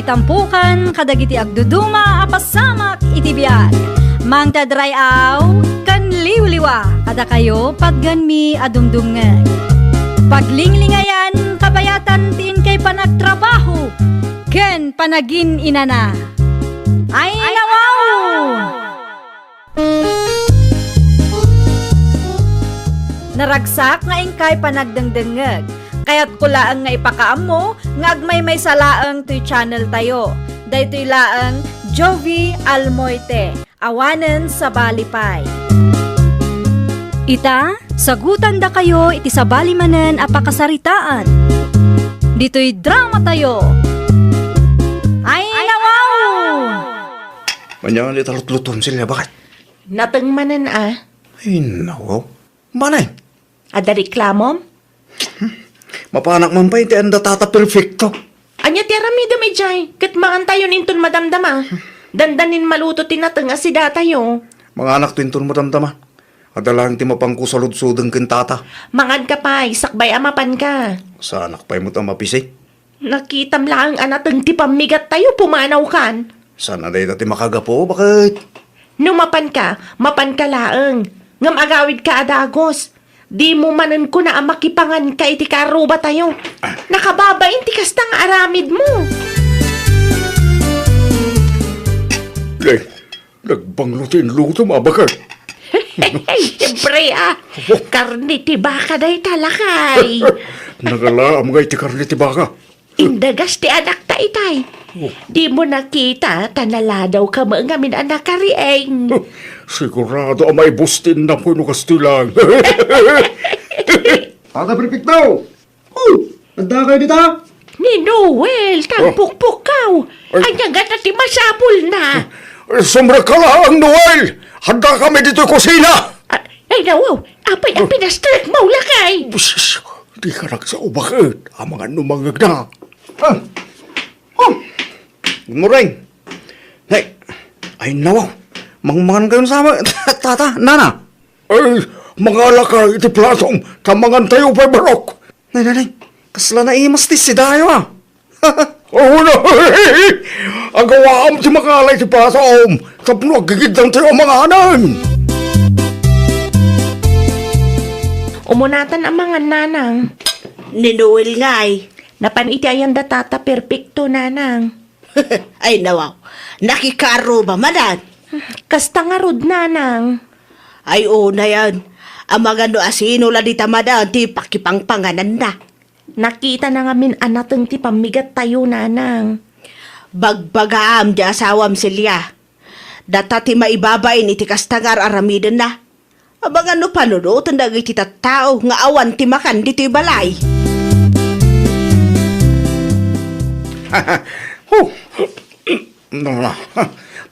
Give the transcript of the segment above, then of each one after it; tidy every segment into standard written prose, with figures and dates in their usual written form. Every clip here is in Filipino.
tampukan kadagiti agduduma apasamak iti biag. Mang tadrayaw kan liwliwa kada kayo pagganmi adumdumngeg. Paglinglingayan kabayatan tiin kay panagtrabaho ken panagin inana. Ay nawaw! Naragsak nga ingkay panagdengdengeg. Kaya't kulaang nga ipakaam mo, nga agmay may salaang to'y channel tayo. Dahito'y laang Jovi Almoite, awanen sa Balipay. Ita, sagutan da kayo iti sa balimanen apakasaritaan. Dito'y drama tayo. Ay nawaw! Manyan ulit alutluton sila, bakit? Natengmanen Ay, nawaw. Manay? Ada reklamom? Mapanak man pa iti anda tata perfecto. Anya ti aramida may jay, kat maantayon inton madamdama. Dandanin maluto tinateng si datayo. Mga anak tinton mo damdama. Adalang ti mapangko sa ludsudeng kentata. Mangad ka pa, sakbay amapan ka. Sa anak pa'y mo tamapisi. Nakitam lang anateng ti pamigat tayo pumanaw kan. Sana day ti makagapo, bakit? Numapan ka, mapan ka laeng. Ngam agawid ka adagos. Di mo manan ko na makipangan ka iti karuba tayo. Nakababain ti kastang aramid mo. Nagbanglutin luto mabakar. Siyempre karni ti baka day talakay. Nagalaam nga iti karne ti baka. Indagas ti anak ta itay. Di mo nakita, tanala daw ka mga min anak karieng. Sigurado amay bustin na po no kastilang. Tata Perfecto! Oh, nanda kayo dito? Ni Noel, tampukpuk kaw. Anya nga na ti masapul na. Sumra ka lang, Noel! Handa kami dito kusina! Ay nawaw, apay ang pinastrek mo lakay. Busis, di ka nagsao bakit? Ang mga numangag na. Mureng. Hey, ay nawaw. Mangmangan kayo sama, tata, nana. Ay, mga alakar iti platong, tamangan tayo pa'y barok. Nay, kasla na imas ti si Dayo Oo na, ang gawaam ti makalay ti platong, tapno agigidang tayo mga anan. Umunatan ang mga nanang. Ni Noel nga'y. Napan iti ayan da tata perfecto nanang. Ay nawaw, nakikaro ba manan? Kasta nga rod nanang. Ay oo na yan. Ang mga no asino la di tamadan, ti pakipangpanganan na. Nakita na ngamin anateng ti pamigat tayo nanang. Bagbagaam di asawam silya. Data ti maibabain iti kastangar aramiden na. Ang mga no panunutan na iti tattao nga awan ti makan dito'y balay.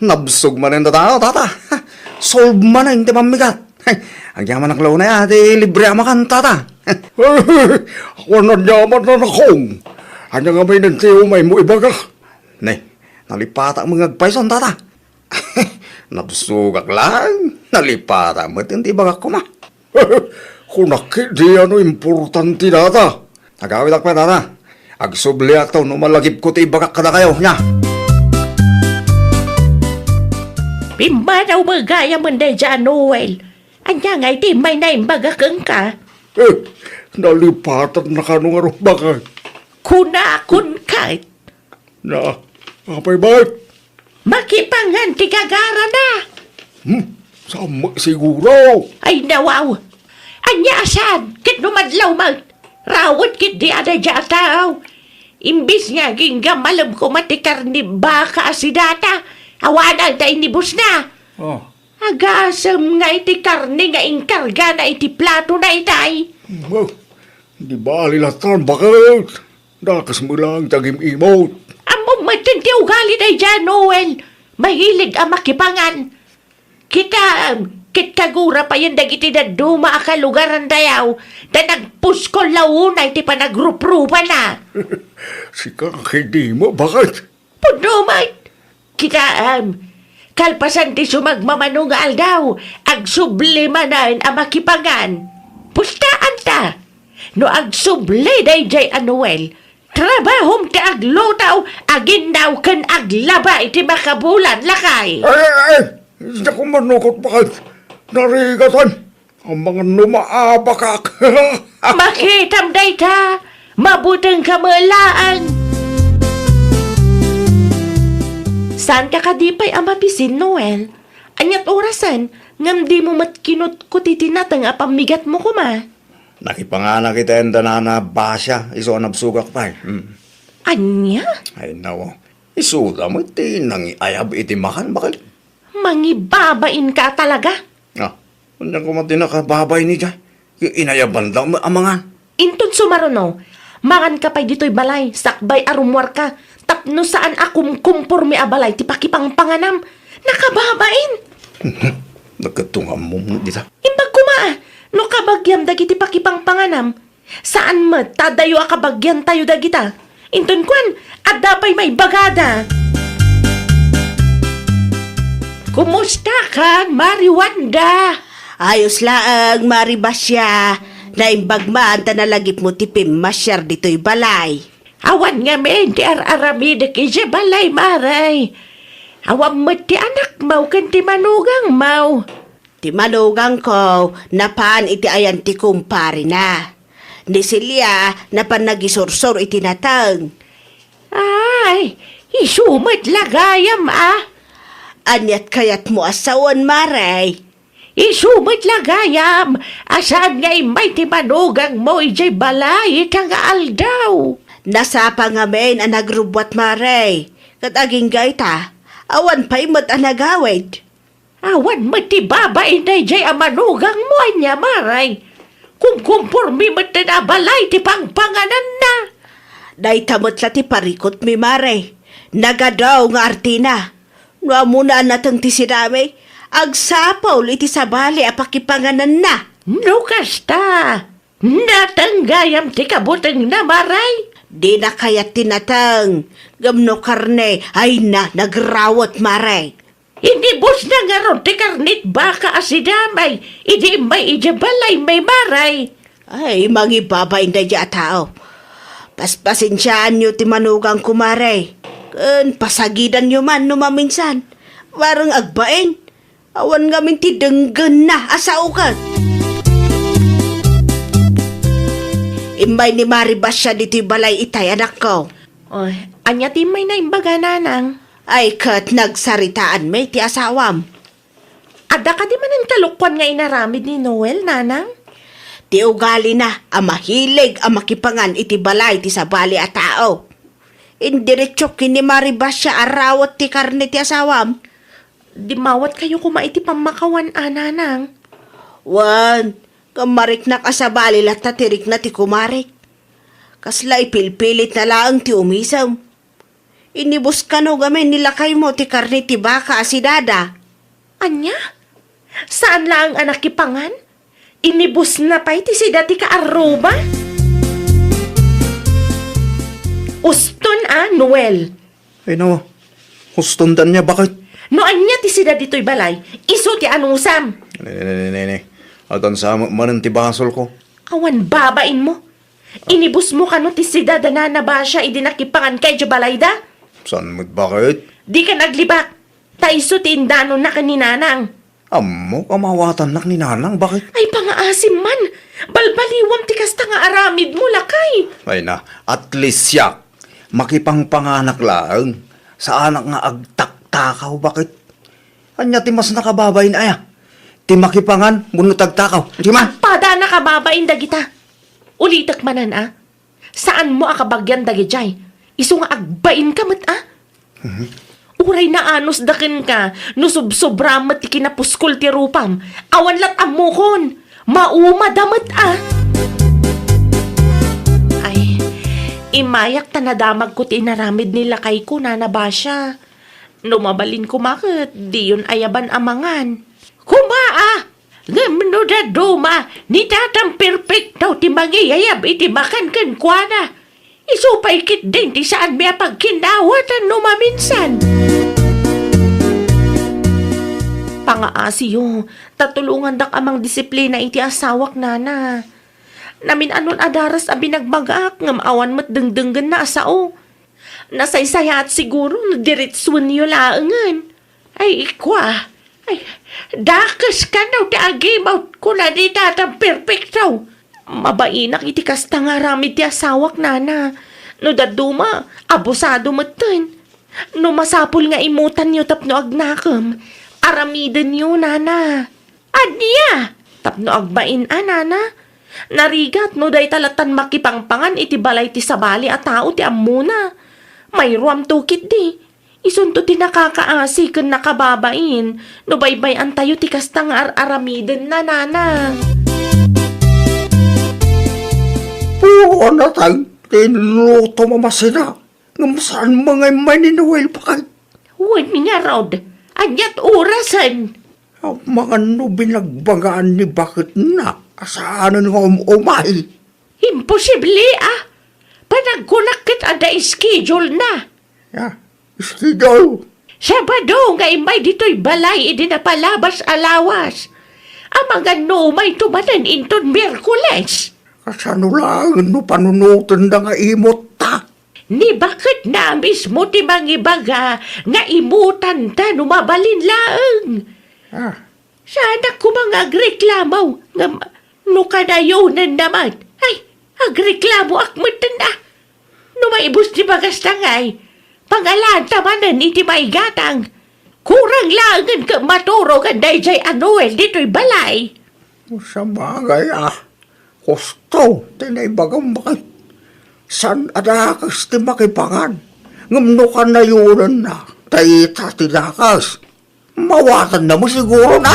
Nabsog man yung tata, tata. Solve man yung timamigat. Ang yaman ng law na yan, di libre amakan, tata. Ako na yaman na nakong. Ano nga may nagtiumay mo ibaga? Nay, nalipata mo ngagpayson, tata. Nabsugak lang. Nalipata mo ito, ibaga ko ma. Kunaki, di ano importante, tata. Nagawid ako, tata. Agsubli ataw no malagip ko ti ibagak kada kayo, nya. Pimbanaw magaya man day dyan, Noel. Anya nga iti may naimbagakang ka. Nalipatan na ka nung araw bakit? Kunakun ka. Na, apay bakit? Makipangan ti kagara na. Sama siguro. Ay nawaw. Anya asan, kit numadlaw mag. Rawat kit di ada jataw. Imbis nga ginggam malam ko matikar ni baka si data. Awanan ta inibus na. Agasam nga iti karne nga inkarga na iti plato na itay. Di ba alilatan bakit? Dakas mo lang tagim imot. Among matindi ugali na dyan, Noel. Mahilig ang makipangan. Kit kagura pa yung dagiti na duma ka lugaran dayaw. Da nagpuskol launay ti panagruprupa na. Si kakidi mo, bakit? Punumay. Kita, kalpasan ti sumagmamano nga aldaw, ag sublimanan ang makipangan. Pustaan ta. No ag subli day jay Anuel, Trabahom ti aglutaw, agindaw kan aglaba iti makabulan lakay. Hindi ko manukot bakit narigatan ang mga numaabakak. Makitam day ta, mabutang kamalaan. Saan ka kadipay ang mapisin, Noel? Anyat orasan, ngam di mo matkinot ko titinatang apamigat mo kuma. Nakipanganak kita yung danana basya, iso nabsugak pa eh. Anya? Ay nawa, isuda mo iti nangiayab iti makan, bakit? Mangibabain ka talaga? Hindi ko mati nakababay ni Jay. Inayaban daw ang mga. Inton sumaruno, mangan ka pa'y dito'y balay, sakbay arumwar ka, tapno saan akum kumpurmi a balay, ti pakipangpanganam, nakababain. Nagkatungam mo dita. Imbag kumaa, no kabagyam dagiti pakipangpanganam, saan mat tadayo a kabagyan tayo dagita? Inton kwan, at dapay may bagada. Kumusta ka, Mariwanda? Ayos laang, Maribasya. Naimbagmaan ta nalagip mo ti masyar dito'y balay. Awan nga men, ti ar-aramida kaya balay, maray. Awan mo ti anak mau kan ti manugang mau. Ti manugang ko, napaan iti ayan ti kumpari na. Ni Silya, napan nagisursor iti natang. Ay, isumat lagayam ah. Anyat kayat mo asawan, Maray. Isumat lagayam. Asaan nga'y may ti manugang mo ijay balay itang aldaw. Nasapa nga men ang nagrubwat, Maray. Kat aging gaita, awan pa'y mat ang nagawid. Awan mo ti babae na ijay ang manugang mo niya, maray. Kung kumpurmi mo na balay ti pangpanganan na. Day tamot la ti parikot mi, Maray. Nagadaw nga artina. Muna natang ti sinami, agsapaw iti sabali apakipanganan na. Lukas ta. Natanggayam ti kabutang na, maray. Di na kaya tinatang. Gamno karne, ay na, nagrawat, Maray. Inibos na nga ron ti karnit baka asidamay. Idi may ijabalay may maray. Ay, mangibabay na dya tao. Paspasensyaan nyo ti manugang kumare. Kun pasagidan nyo man numaminsan. Warang agbain. Awan ngamin ti denggan na asaukat. Imbay ni Maribasya dito balay itay anak ko. Oy, anya ti may na imbaga nanang. Ay kat nagsaritaan may ti asawam. Ada ka di man ang kalukwan nga inaramid ni Noel, nanang? Ti ugali na ang mahilig ang makipangan iti balay ti sabali a tao. Indiretso kini Maribasya arawat ti karne ti asawam. Di mawat kayo kumaiti pamakawan, nanang. Wan, kamarik na kasabali lat tatirik na ti kumarik. Kasla ipilpilit na laang ti umisam. Inibus ka no gamin nilakay mo ti karne ti baka asidada. Anya? Saan lang anak kipangan? Inibus na pa'y ti si dati ka aruba? Uston Noel. Ay nawa, hustundan niya bakit? No anya ti si dati to'y balay, iso ti anusam. Nene, atan sa mananti basol ko. Awan babain mo. Inibus mo ka no ti si dadana na ba siya idinakipangan kay balay da? Saan mo't bakit? Di ka naglibak. Taiso ti indano na kaninanang. Amo, kamawatan nak ni nanang, bakit? Ay pangaasim man. Balbaliwam ti kasta nga aramid mo lakay. Ay na, at least siya, makipangpanganak lang. Sa anak nga agtaktakaw, bakit? Anya ti mas nakababay na aya. Ti makipangan, muna tagtakaw. Di man? Pada na kababain dagita. Ulitak manan Saan mo akabagyan dagijay? Iso nga agbain ka mat Uray na anos dakin ka, no subsobra mat ti kinapuskol ti rupam. Awan lat amukon, mauma damat Ay, imayak ta nadamag ko ti naramid nila kay ko na nabasya. Numabalin ko makit, di yun ayaban amangan. Kumaa! Ngamno da duma, ni tatang perfecto ti mangiyayab iti makan kan kuana. Isupay kit din ti saan may pagkinawatan numaminsan. Pangaasiyo, tatulungan dak amang disiplina iti asawak nana. Namin anon adaras a binagmagak ngam awan mat dengdenggen na asao. Nasaysaya at siguro nadiritsuan niyo laangan. Ay, ikwa. Ay, dakas ka na taagi maut ko na di tatang perfecto. Mabainak iti kasta nga ramid ti asawak nana. No daduma, abusado matan. No masapul nga imutan niyo tapno agnakam. Aramiden niyo nana. Adya! Tapno agbain nana. Narigat no day talatan makipangpangan iti balay ti sabali at tao ti amuna. May ruam tukit di. Isunto ti nakakaasi ken nakababain. No baybayan tayo ti kasta nga aramiden na nana. Puro na tayo, tinluto mamasina. Ngam saan mga maninuel pa kayo? Huwag nga Rod. Anyat orasan. Ang mga no binagbagaan ni bakit na? Saan nga umay? Imposible ah. Panagkunakit ada schedule na. Ya, schedule. Sabado nga imay dito'y balay idi na palabas alawas. Ang mga no may tumanan inton Miyerkules. Kasano lang no panunutan na nga imot ta? Ni bakit na mismo ti mangibaga nga imutan ta numabalin laeng. Ah, Sana ko mga agreklamaw nga no kadayonan naman. Ay, agreklamo akmatan na. No maibus ti bagas tangay. Pangalan tamanan iti may gatang. Kurang laangan ka maturo ka dayjay Anuel dito'y balay. sa bagay Husto, tinaibagang bakit. San adakas ti makipangan. Ngamno ka na yunan na. Tayita tidakas. Mawatan na mo siguro na.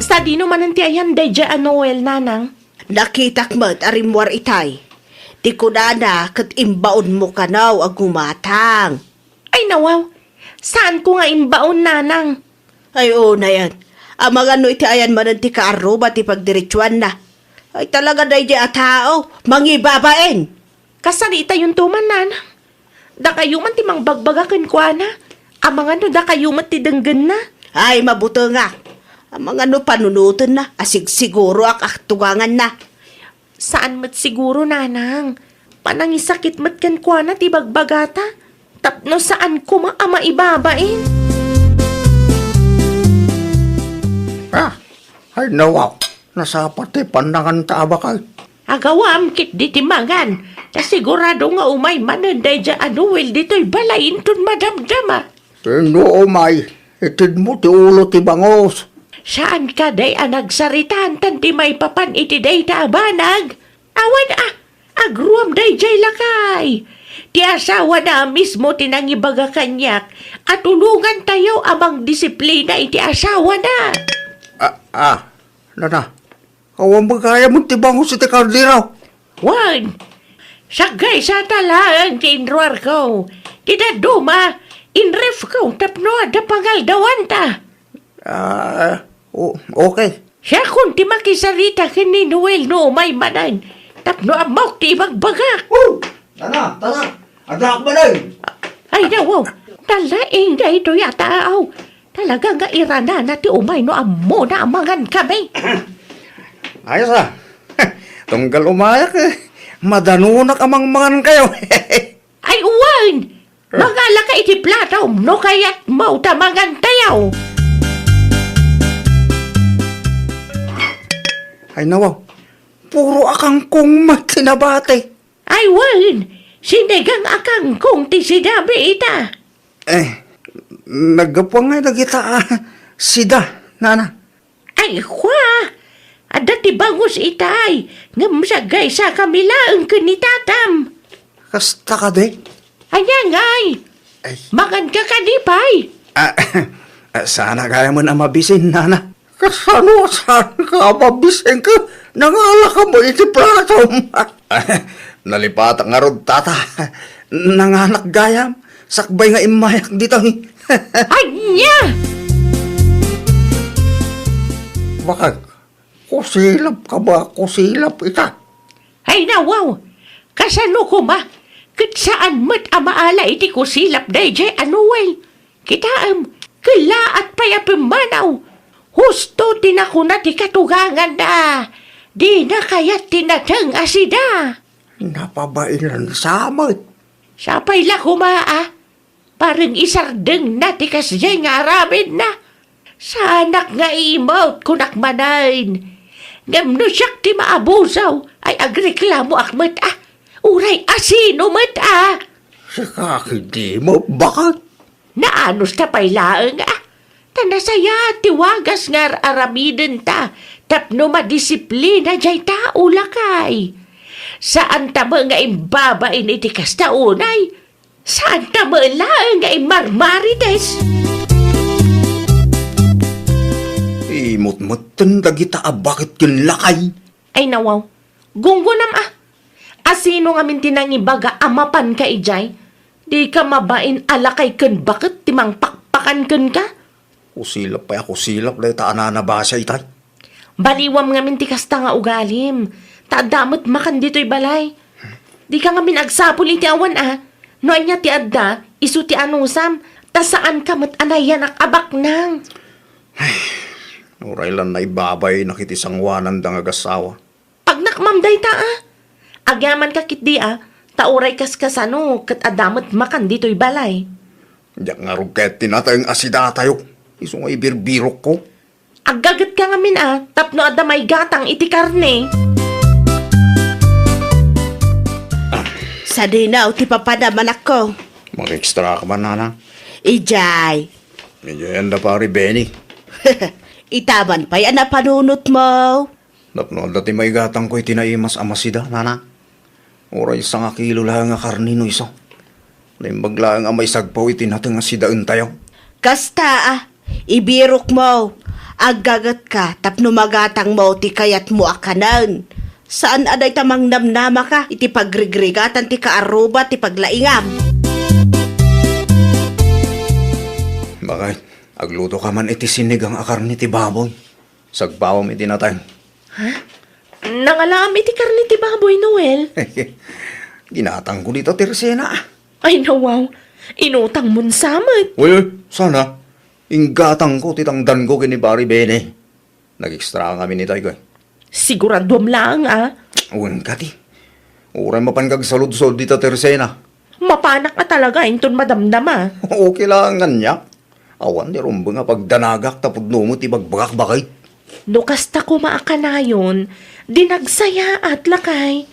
Sa di naman ang tiyayan dayjay Anuel nanang. Nakitak mat arimwar itay. Ti kunana kat imbaon mo kanaw ag gumatang. Ay nawaw, saan ko nga imbaon nanang? Ay na yan. Ang mga no iti ayan manan ti kaaruba ti pagdiritswan na. Ay talaga day di a tao, mangibabaen. Kasarita yung tuman nanang. Da kayo man ti mang bagbagakan kwa na. Ang mga no da kayo man ti denggan na. Ay mabuto nga. Ang mga no panunutan na, asig siguro ak aktugangan na. Saan mat siguro nanang? Panangisakit mat kan kwa na ti bagbagata. Tapno saan ko ama ibabain? Ay nawaw. Nasa pati pandangan taba kay. Agawam kit di timangan. Na sigurado nga umay mananday dya Anuel dito'y balayin ton madamdama. Tino umay. Itid mo ti ulo ti bangos. Saan ka day nagsaritan tan ti may papan iti day taabanag? Awan agruam day jay lakay. Ti asawa na mismo tinangibaga kanyak at tulungan tayo amang disiplina iti asawa na. Nana. Kawang magkaya mo ti bangos iti kardiraw. Wan, sagay sa talaan ti inruar ko. Tida duma, inref ko tapno ada pangaldawan ta. Okay. Siya kung ti makisarita kini Noel no may manan. Tapno amok ti bagbagak. Nana, tara. Adak ba na Ay nawaw, talaing na ito yata aw. Talaga nga irana na ti umay no amo na amangan kami. Ayos Tunggal umayak Madanunak amang mangan kayo. Ay uwan, magala ka iti plataw no kaya't mau tamangan tayaw. Ay nawaw. Puro akang kong matinabate. Ay wan, sinigang akang kung ti sinabi ita. Nagapang nga nagita sida, nana. Ay kwa, ada ti bangus itay, ngam sagay sa kamilaang kanitatam. Kasta ka de? Ayan ngay, Ay. magan ka kanipay. Sana kaya mo na mabisin, nana. Kasano saan ka mabisin ka? Nangala ka mo iti platom. Nalipat nga rod, tata. Nanganak gayam. Sakbay nga imayak dito. Anya! Bakit? Kusilap ka ba? Kusilap ita. Ay nawaw, kasano ko ma? Kat saan mat amaala iti kusilap day jay Anuel. Kitaam, kila at payapimanaw. Husto Inutin ako na di katugangan na. Di na kaya tinatang asida. Napabailan sa amat. Sapay la kumaa. Parang isardeng na ti kasya nga aramin na. Sa anak nga imot kunak manain. Ngamno siyak ti maabusaw ay agreklamo akmat Uray asino mat Sa kakindi mo, bakit? Naanos ta pailaang Tanasaya tiwagas nga aramiden ta. Tapno madisiplina jay tao lakay. Saan ta nga imbabain iti kasta unay? Saan ta lang nga imarmarites? Imot-motan dagita bakit yun lakay? Ay nawaw, gunggunam Asino nga mintinang ibaga amapan ka ijay? Di ka mabain alakay ken bakit timang pakpakan ken ka? Kusilap pa ako silap dahil taan na basa itay. Baliwam nga minti kasta nga ugalim. Tadamot makan dito'y balay. Di ka nga minagsapul iti awan Noy niya ti adda, isu ti anusam. Ta saan ka mat anayan abak nang. Uray lang na ibabay nakitisangwanan da nga gasawa. Pag nakmamday ta Agyaman ka kit di tauray kaskasano kat adamot makan dito'y balay. Diyak nga ruket tinatayong asida tayo. Iso nga ibirbirok ko. Aggagat ka nga min tapno adamay gatang iti karne. Sa dinaw, ti papadaman ako. Mag-extra ka man, nana. Ijay. Medyo yan na pari Benny. Itaman pa yan na panunot mo. Napnood dati may gatang ko'y tinaimas amasida, nana. Oray sa nga kilo lang nga karnino iso. Naimbaglaan nga may sagpaw itinatang nga sidaan tayo. Kasta ibirok mo. Aggagat ka, tapno magatang mo ti kayat mo akanan. Saan aday tamang namnama ka? Iti pagrigrigatan ti kaaruba ti paglaingam. Bakit? Agluto ka man iti sinigang akarni ti baboy. Sagbawam iti natang. Nangalam iti karne ti baboy, Noel. Ginatang ko dito, Teresena. Ay nawaw, inutang mun samat. Uy, sana. Inggatang ko, titangdan ko kini Bari Bene. Nag-extra kami ni tayo. Siguradom lang Uwan ka ti. Uray mapangag salud-salud dito, Teresena. Mapanak na talaga, inton madamdama. Okay lang nga niya. Awan ni rumbo nga pagdanagak tapod numot ibagbagak bakay. Nukasta ko maakanayon, dinagsaya at lakay.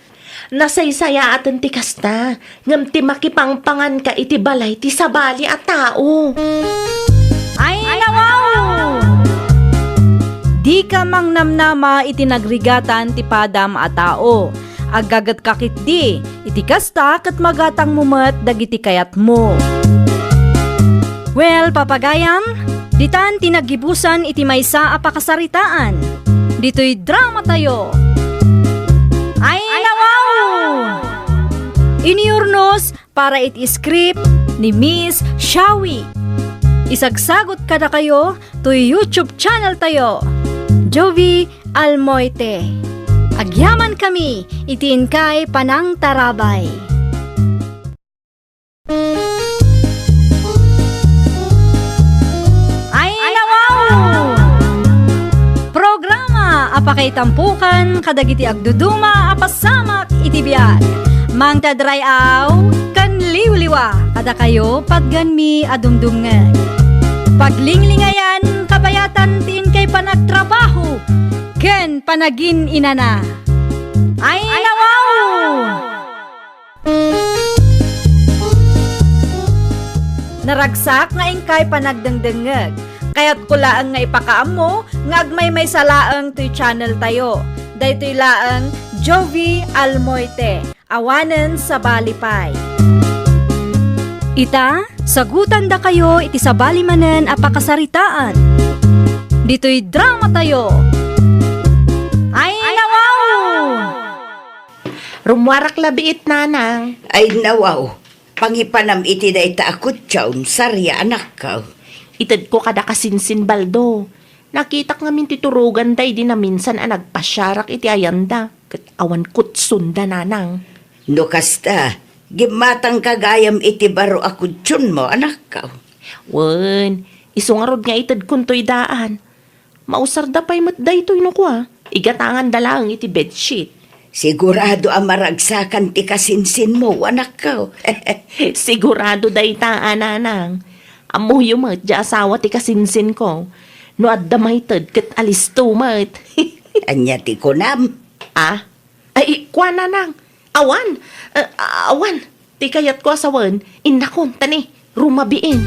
Nasaysaya at ti kasta, ngam ti makipangpangan ka iti balay ti sabali at tao. Ay, nawaw! Di ka mang namnama iti nagrigatan ti padam a tao. Aggagat kakit di, iti kasta kat magatang mumet dagiti kayat mo. Well, papagayam, ditan tinagibusan iti maysa a pakasaritaan. Dito'y drama tayo. Ay, nawaw! Iniurnos para iti script ni Miss Shawi. Isagsagot kada kayo to YouTube channel tayo, Jovi Almoite. Agyaman kami, itiin kay Panang Tarabay. Ay, nawaw! Programa apakay tampukan kadagiti agduduma apasamak iti biag. Mang tadrayaw kan liwliwa kada kayo pagganmi adumdumngan. Paglinglingayan kabayatan tiin kay panagtrabaho ken panagin inana. Ay, nawaw! Naragsak nga ingkay panagdengdengeg. Kaya't kulaang nga ipakaam mo nga agmay may salaang to'y channel tayo. Daytoy laang Jovi Almoite. Awanen sa Balipay. Ita, sagutan da kayo iti sabali manen apakasaritaan. Dito'y drama tayo. Ay, nawaw! Rumwarak labiit nanang. Ay nawaw, pangipanam iti da ita akut tiyawm, sarya anak ka. Itad ko kada kasinsin baldo. Nakita nga min titurugan day di na minsan nagpasyarak iti ayanda. Kat awan kutsunda nanang. No kasta, gimatang kagayam iti baro akut tiyun mo, anak ka. Wen, isungarod nga itad kuntoy daan. Mausar da pa'y matday to'y no ko Igatangan da lang iti bedsheet. Sigurado ang maragsakan ti kasinsin mo, anak ko. Sigurado day ta, ananang. Amo yung di asawa ti kasinsin ko. No adda mahitad kat alis to mat. Anya ti kunam. Ay, kwa nanang. Awan. Awan. Ti kayat ko asawan. Inakon, tani. Rumabiin.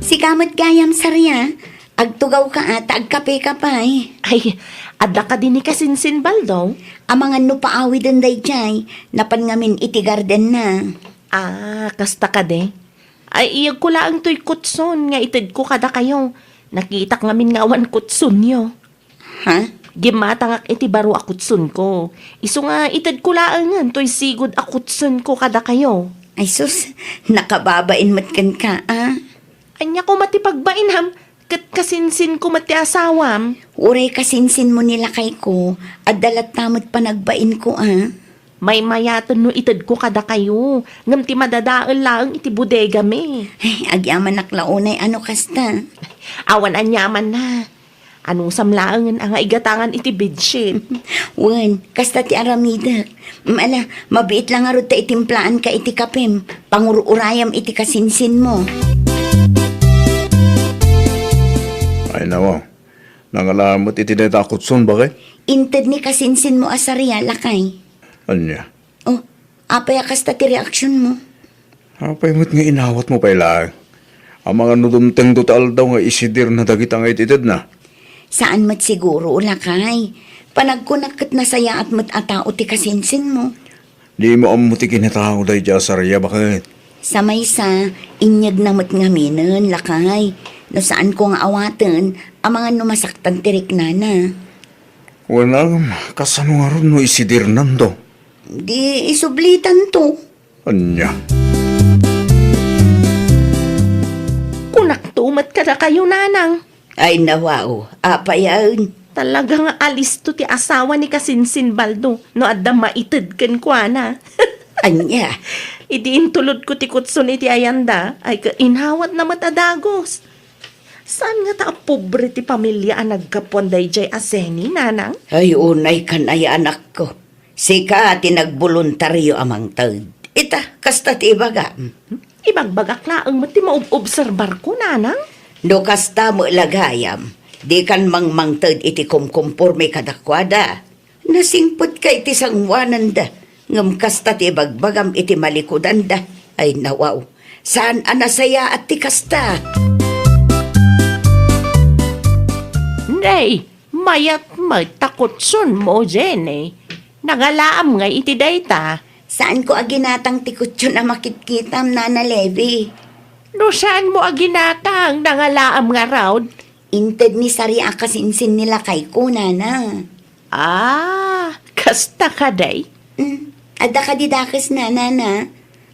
Si kamot gayam sarya, agtugaw ka ata, agkape ka pa eh. Ay, adda ka din ni kasinsin baldaw. Amangan no paawi din day jay, napan ngamin iti garden na. Kasta ka de. Ay, iyag ko lang to'y kutson nga itid ko kada kayo. Nakita ngamin nga awan kutson nyo. Ha? Gimatangak iti baro akutson ko. Iso nga itid ko lang nga to'y sigod akutson ko kada kayo. Ay sus, nakababain matkan ka ah. Anya ko matipagbainham, kat kasinsin ko mati asawam. Uray kasinsin mo nila kay ko, at dalat tamot pa nagbain ko ah. May mayaton no itid ko kada kayo. Ngam ti madadaan lang iti bodega me. Ay, agyaman naklaunay ano kasta. Awan anyaman na. Anong samlaangan ang igatangan iti bedsheet? Wan, kasta ti aramida. Mala, mabiit lang arod ta itimplaan ka iti kapim. Pangururayam iti kasinsin mo. Ay nawa, nangalamot iti takot son ba kay? Inted ni kasinsin mo asarya lakay. Anya, Oh, apaya kasta ti reaksyon mo. apay mo't nga inawat mo pa ilang. Ang mga nudumteng total daw nga isidir na dagit ang ititid na. Saan mat siguro ulakay? Panagkunakit na saya at mat atao ti kasinsin mo. Di mo amuti kinatao dahi dya sarya bakit? Sa may sa, inyag na mat ngaminan, lakay. No saan ko nga awaten, ang mga numasaktan tirik na na. Walang kasano nga ron no isidir nando. Di isublitan to. Anya, Kunak tumat ka na kayo, nanang. Ay nawaw, apayan. Talagang alis to ti asawa ni kasinsin baldo. No adda maitid ken kwa na. Anya, Idiin tulod ko ti kutson iti ayanda. Ay ka inhawat na matadagos. Saan nga ta pobre ti pamilya ang nagkaponday jay aseni, nanang? ay unay kan ay anak ko. Sika tinagboluntaryo amang tawid. Ita, kasta ti ibaga. Ibagbagak laang mati maobserbar ko, nanang. Do kasta mo lagayam. Di kan mangmangtad iti kumkumpurme kadakwada. Nasingpot ka iti sangwanan da. Ngam kasta ti bagbagam iti malikudan da. Ay nawaw. Saan anasaya at ti kasta? Nay, mayat takot son mo, Jenny. Nangalaam nga iti dayta. Saan ko aginatang tikot yun na makitkitam, Nana Levi? No saan mo aginatang nangalaam nga raud? Inted ni Sarya kasinsin nila kay ko, Nana. Kasta ka day. Ada ka didakis na, Nana.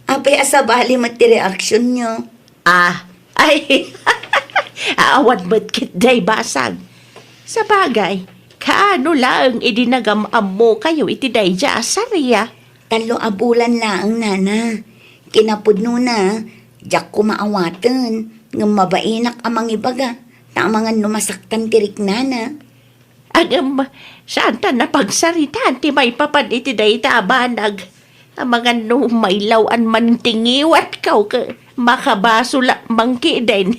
Apay asabali mat ti reaksyon nyo. Ay, awad ba't kit day basag? Sa bagay, kaano lang idinagam-am mo kayo iti day dya asarya? 3 abulan lang, Nana. Kinapudno na, jak ko maawatan, ng mabainak amang ibaga, tamangan numasaktan tirik, Nana. Agam, saan ta napagsaritan ti may papad iti day tabanag? Ang mga no may lawan man tingiwat kaw ka makabasula mangki din.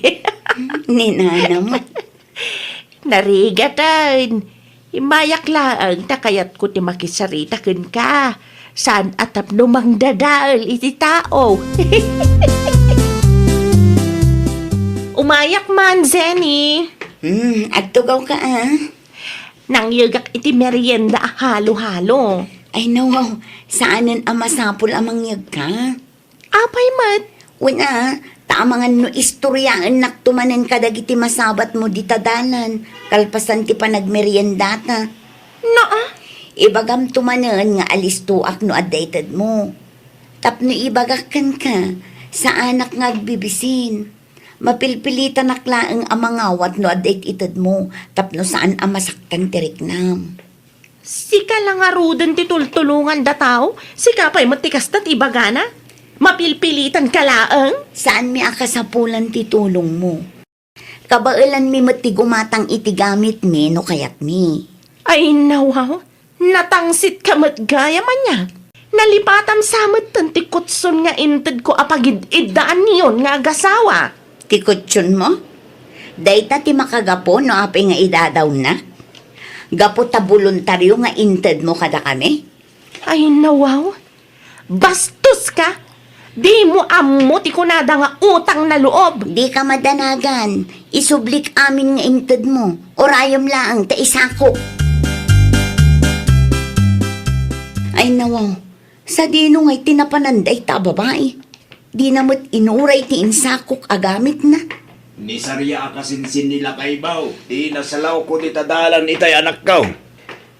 Ni Nana mo. Narigatan. Imayak laang takayat ko ti makisarita ken ka. Saan atap numang dadaal iti tao. Umayak man, Zenny. At tugaw ka Nang yagak iti merienda halo-halo. Ay no, saanan ang masapul amang yag ka? Apay mat. Una, tamangan no istoryaan naktumanan kadagiti masabat mo di tadalan, kalpasan ti panagmeriendata. Ibagam tumanan nga alis tuak no updated mo. Tapno ibagakan ka, sa anak nga agbibisin. Mapilpilitan naklaang amangawat no update itad mo, tapno saan ang masaktan tiriknam. Sika lang arudan ti tultulungan da tao. Sika pa'y matikas na ibagana. Mapilpilitan ka laang. Saan mi akasapulan ti tulong mo? Kabailan mi mati gumatang iti gamit mi no kayat mi. Ay nawaw, natangsit ka matgaya man niya. Nalipatam samot tanti kutson nga inted ko apagid-idaan niyon nga agasawa. Tikutsyon mo? Dayta ti makagapo no apay nga idadaw na? Gapo ta voluntaryo nga inted mo kada kami? Ay nawaw, bastos ka. Di mo amo ti kunada nga utang na loob. Di ka madanagan. Isublik amin nga inted mo. Orayom laang ta isako. Ay nawaw, sa dino nga'y tinapananday ta babae. Di namot inuray ti insakok agamit na. Ni Sarya akasinsin nila kay Baw. Di nasalaw ko di tadalan itay anak kaw.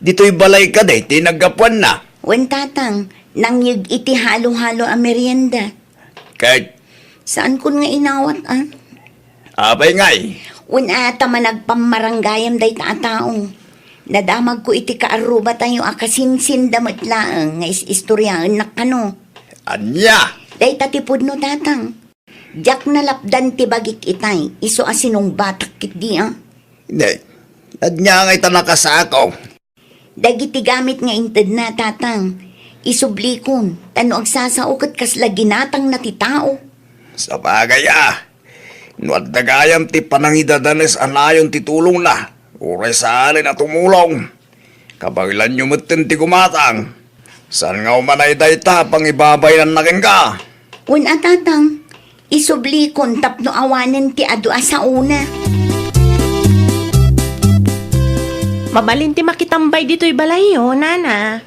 Dito'y balay ka day, tinagapuan na. Wen tatang, nangyag iti halo-halo a merienda. Kahit, Saan kun nga inawat ah? apay ngay. Wen ata managpamaranggayam day ta tao. Nadamag ko iti kaaruba tayo akasinsin damat laang nga istoryaan na kano. Anya! Day tatipod no tatang. Diyak na lapdan ti bagik itay, iso asinong batak kit di ah. Hindi, anya ngay tanakasakaw. Dagiti gamit nga inted na tatang. Isublikon, tano agsasaukot kasla ginatang na ti tao. Sa bagay nuad dagayam ti panangidadanes anayon ti tulong na. Uray sa alin na tumulong. Kabagilan nyo matin ti gumatang. Saan nga umanay dayta pang ibabay ng naking ka? Un tatang, isublikon tapno awanen ti adu sa una. Mabalin ti makitambay dito'y balayo, nana.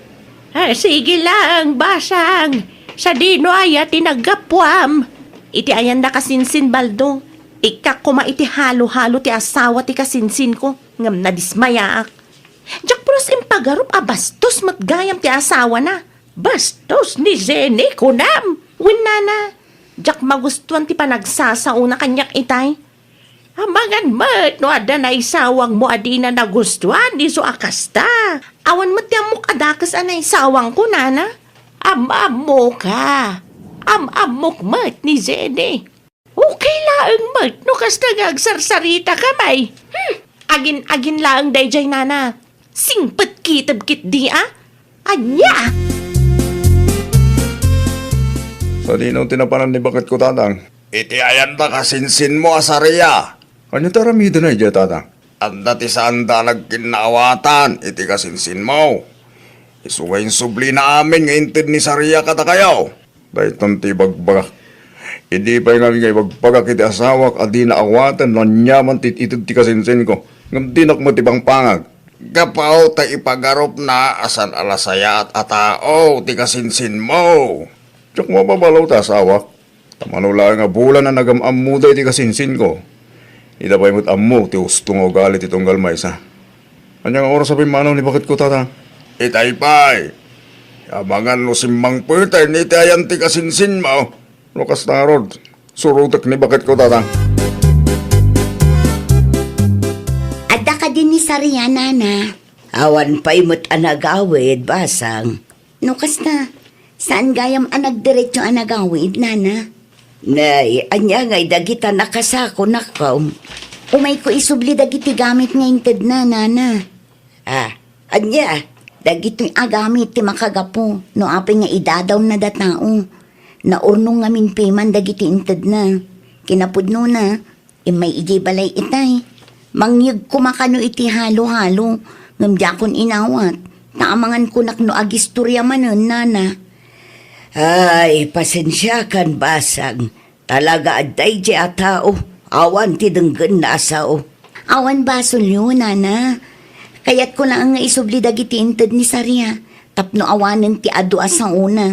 Sige lang, basang. Sa dino aya tinagapwam. Iti ayan na kasinsin, Baldo. Ikak kuma iti halo-halo ti asawa ti kasinsin ko. Ngam na dismayaak. Diyak pulos impagarup bastos matgayam ti asawa na. Bastos ni Zene kunam. Win nana. Diyak magustuhan ti panagsasauna kanyak itay. Amangan mat, no ada na isawang mo adina na gustuhan, di so akasta. Awan mat ti amok adakas anay isawang ko, nana. Am-am mo ka. Am-amok mat ni Zene. Okay laang mat, no kasta ngagsarsarita kamay. Agin-agin laang dayjay, nana. Singpet kitab-kit di Anya! Sa dinong tinapanan ni bakit ko tatang? Iti ayan ba kasinsin mo asarya? Ano taramida na iya tatang? Anda ti saan da nagkinaawatan, iti kasinsin mo. Isugayin subli na amin nga intid ni Sarya kata kayo. Dahil tanti bagbagak. Hindi pa nga nga bagbagak iti asawak at di naawatan nanyaman itid ti kasinsin ko. Ngam dinak mo tibang pangag. Gapaw ta ipagarop na asan alasaya at atao ti kasinsin mo. Tsak mo babalaw ta asawak. Tamanula nga bulan na nagamamuday ti kasinsin ko. Idapay mo't amu ti ustong o galit itong galmaysa. Anyang oras sabi manaw ni bakit ko tata? Itaypay. Abangan no simbang pwetay ni tayan ti kasinsin mo. Lukas na rod. Surutak ni bakit ko tata? Adda ka din ni Sarya, nana. Awan pa'y mo't anagawid, basang. No kasta, saan gayam anagdiretso anagawid, nana? Nay, anya nga'y dagita nakasako nakaw. Umay ko isubli dagiti gamit nga inted na, nana. Anya, Dagito'y agamit ti makagapo, no apay nga idadaw na datao. Naurnong nga minpiman dagiti inted na. Kinapudno na, may iji balay itay. Mangyag kumakano iti halo-halo, ngamdyakon inawat. Taamangan ko nakno agistorya manon, nana. ay, pasensya kan basang. Talaga aday di atao. Awan ti denggan na asao. Awan basol yun, nana. Kaya't ko lang nga isubli dagiti inted ni Sarya. Tapno awanen ti adu asa una.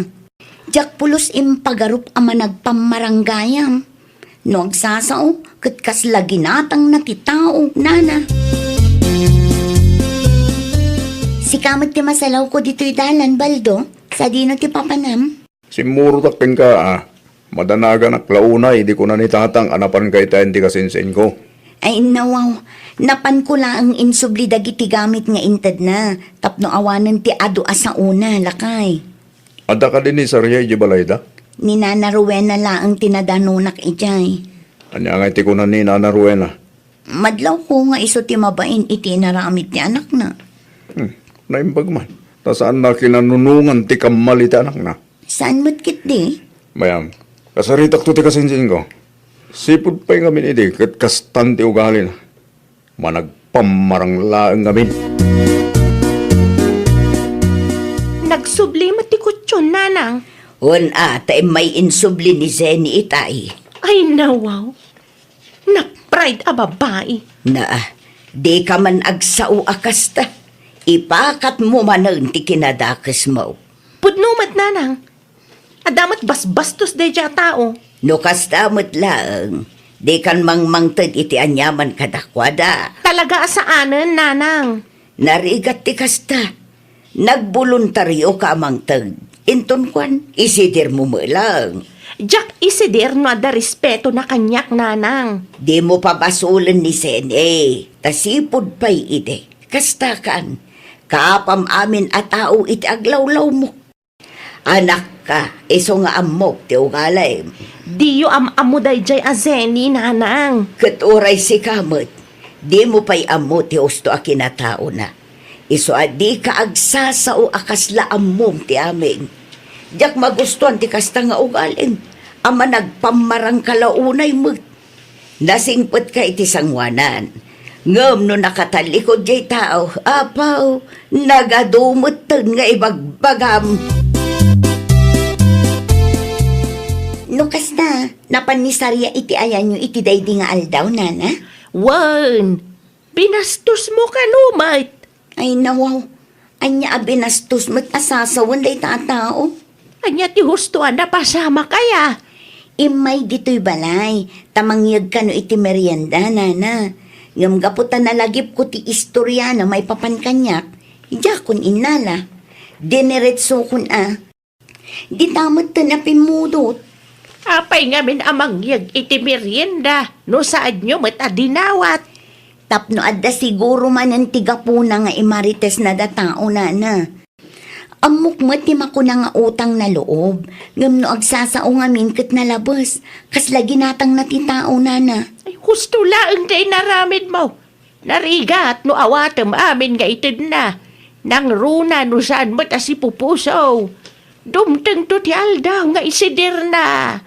Diyak pulos impagarup ama nagpamaranggayam. No agsasao, katkas laginatang na ti tao, nana. Si kamot ti masalaw ko dito'y dalan, Baldo. Sa dino ti papanam. Simurutakin ka Madanaga na klaunay, di ko na ni tatang anapan kay tayo di kasinsin ko. Ay nawaw, napan ko lang ang insubli dagiti gamit nga inted na. Tapno awanan ti adu asa una, lakay. Ada ka din ni Sarya di balayda? Ni Nana Rowena lang ang tinadanunak ijay. Anya nga ti ko na ni Nana Rowena. Madlaw ko nga iso ti mabain iti naramid ni anak na. Naimbag man. Ta saan na kinanunungan ti kamaliti anak na. Saan mo't kit di? Mayam, kasaritak to ti kasinsin ko. Sipod pa yung amin iti, kat kastan ti ugali na. Managpamarang laang amin. Nagsubli ti kutsyon, nanang. Tayo may insubli ni Zenny itay. Ay, nawaw. Na-pride a babae. Di ka man agsao akasta. Ipakat mo man ang ti kinadakas mo. Pudnumat, nanang. Adamat basbastos de dya tao. No kastamot lang, di kan mangmangtad iti anyaman kadakwada. Talaga asaanan, nanang. Narigat ti kasta. Nagboluntaryo ka mangtad. Inton kwan, isidir mo mo lang. Jack isider no ada respeto na kanyak, nanang. Di mo pa basulan ni Sene. Tasipod pa'y ide. Kasta kan, kaapam amin at tao iti aglawlaw mo. Anak ka, iso nga amok ti ugalay. Diyo amuday jay azeni, nanang. Katuray si kamot, di mo pa'y amo ti usto a kinatao na. Iso adi ka agsasao akasla amom ti amin. Diyak magustuhan ti kasta nga ugalin. Ama nagpamarang kalaunay mo. Nasingpot ka iti sangwanan. Ngam no nakatalikod jay tao, apaw, nagadumot nga ibagbagam. No kasta, napanisarya iti ayan nyo iti daydi nga aldaw, nana? Wan, binastos mo ka lumait. Ay nawaw, anya abinastos mo't asasawan day tatao. Anya ti hustuan na pasama kaya. Imay dito'y balay, tamangyag ka no iti merienda, nana. Ngam gaputan na lagip ko ti istorya na may papankanyak, iya kun inala. Dineretso kun Di tamot ta na pimudot. Apay ngamin amangyag iti merienda. No saan nyo matadinawat. Tapno adda siguro man ang tigapuna nga imarites na datao, nana. Amok mo ti makuna nga utang na loob. Ngam no agsasao ngamin kat nalabas. Kas lagi natang natitao, nana. Ay, husto laang day naramid mo. Narigat no awatem amin nga itid na. Nang runa no saan mo si pupuso. Dumteng to ti aldaw nga isidir na.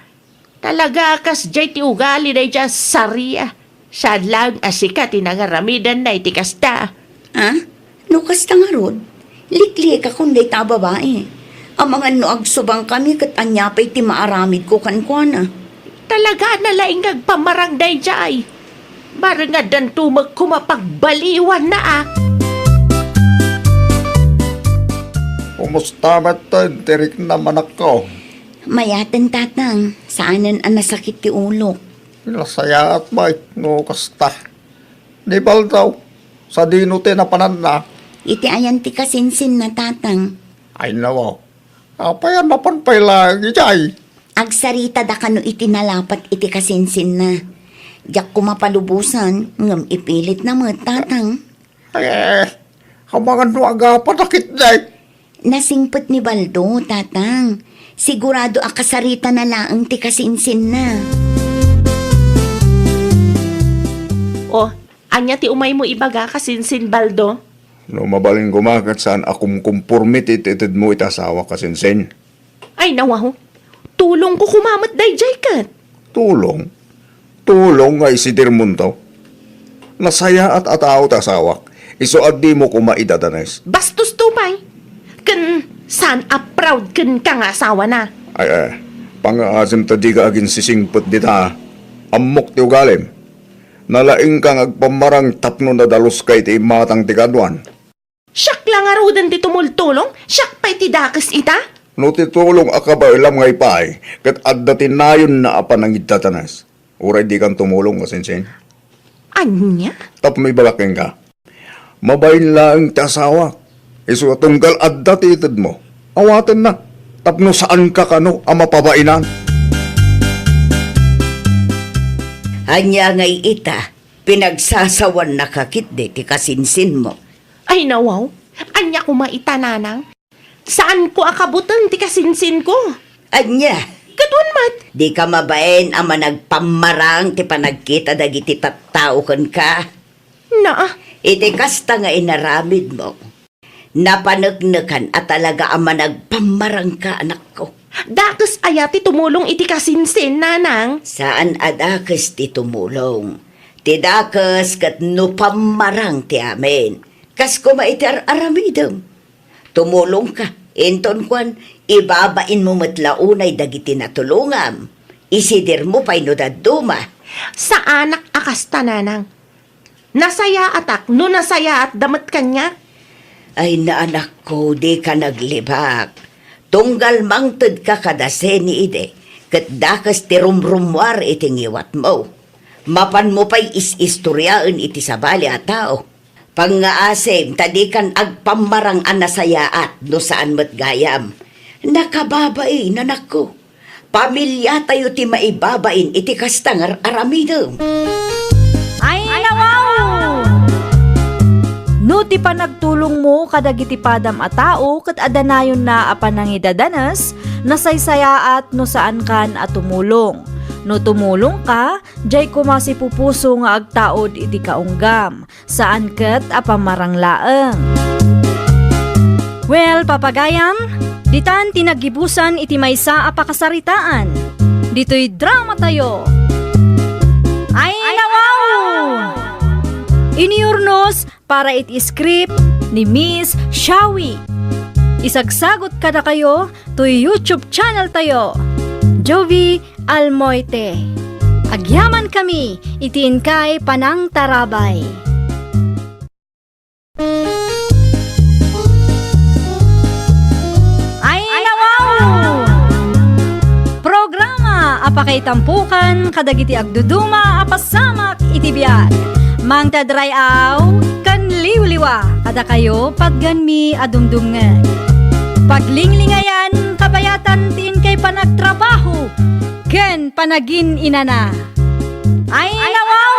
Talaga kas jay ti ugali na dya sariya. Saan lang asikat tinangaramidan na iti kasta. No kasta nga rod. Likli ka kung day ta babae. Ang mga no agsubang kami kat anyapay ti maaramid ko kankwana. Talaga na laing nagpamarang day jay. Marangad dan tumag kumapagbaliwan na Kumusta ba ito? Tirik naman ako. Mayatan tatang, saanan ang nasakit ti ulo. Pinasaya at bait, no kasta. Di bal daw, sa dinuti na panan na. Iti ayan ti kasinsin na tatang. Ay nawaw, apayan napanpay lagi jay. Agsarita da kano iti nalapat iti kasinsin na. Diyak kumapalubusan, ngam ipilit na mo tatang. Kamangan no aga patakit jay. Nasingpot ni Baldo, tatang. Sigurado akasarita na laang ti kasinsin na. O, anya ti umay mo ibaga kasinsin Baldo? No mabaling gumagat saan akong kumpurmit ititid mo itasawa kasinsin. Ay nawaw, tulong ko kumamat day jay kat. Tulong? Tulong nga isidir muntaw. Nasaya at ataw tasawak. Iso di mo kumaidadanes. Bastos tumay. Kan san a proud kan ka nga asawa na. Ay, pang-aasim ta di ka agin sisingpot dita. Amok ti ugalim. Nalaing kang agpamarang tapno na dalos kay ti matang tigaduan. Siyak lang arudan ti tumultulong, siyak pa'y tidakas ita. No titulong akaba ilam ngay paay, kat addatin nayon na apan ang itatanas. Uray di kang tumulong kasinsin. Anya? Tap may balaking ka. Mabayin lang ti asawa. Isu tunggal addatitid mo. Awatan na. Tapno saan ka kano ang mapabainan. Anya ngay ita, pinagsasawan na kakit de ti kasinsin mo. Ay nawaw, anya ko maitananang. Saan ko akabutan ti kasinsin ko? Anya, Katun mat. Di ka mabain ama nagpamarang ti panagkita dagiti tattao ken ka. Na, Iti kasta nga inaramid mo. Napanagnakan at talaga ama nagpamarang ka anak ko. dakes ayati tumulong iti kasinsin, nanang. Saan adakes ti tumulong? Ti dakes kat no pamarang ti amin. Kas ko maitar aramidem. Tumulong ka. Inton kwan, ibabain mo matlaunay dagiti natulungam. Isidir mo pa'y no daduma. Sa anak akasta, nanang. Nasaya atak, no nasaya at damat kanya. Ay na anak ko, di ka naglibak. Tunggal mangtod ka kadase ni ide. Kat dakas ti rumrumwar iti ngiwat mo. Mapan mo pa'y is-istoryaan iti sabali a tao. Pangaasim, tadi kan agpamarang anasayaat no saan mat gayam. Nakababay, nanak ko. Pamilya tayo ti maibabain iti kastang aramidem. Ay, nawaw! No ti panagtulong mo kadagiti padam a tao ket adanayon na apan nangidadanas nasaysaya at no saan kan at tumulong. No tumulong ka, jay kumasi pupuso nga agtaod iti kaunggam. Saan ket apamarang laeng. Well, papagayam, ditan tinagibusan iti maysa a pakasaritaan. Dito'y drama tayo. Ay, nawaw! Iniurnos para iti script ni Miss Shawi. Isagsagot kada kayo to YouTube channel tayo. Jovi Almoite. Agyaman kami, itiin kay Panang Tarabay. Ay, nawaw! Programa apakay tampukan kadagiti agduduma apasamak iti biag. Mang tadrayaw kan liwliwa kada kayo pagganmi adumdumngan. Paglinglingayan kabayatan tiin kay panagtrabaho ken panagin inana. Ay, nawaw!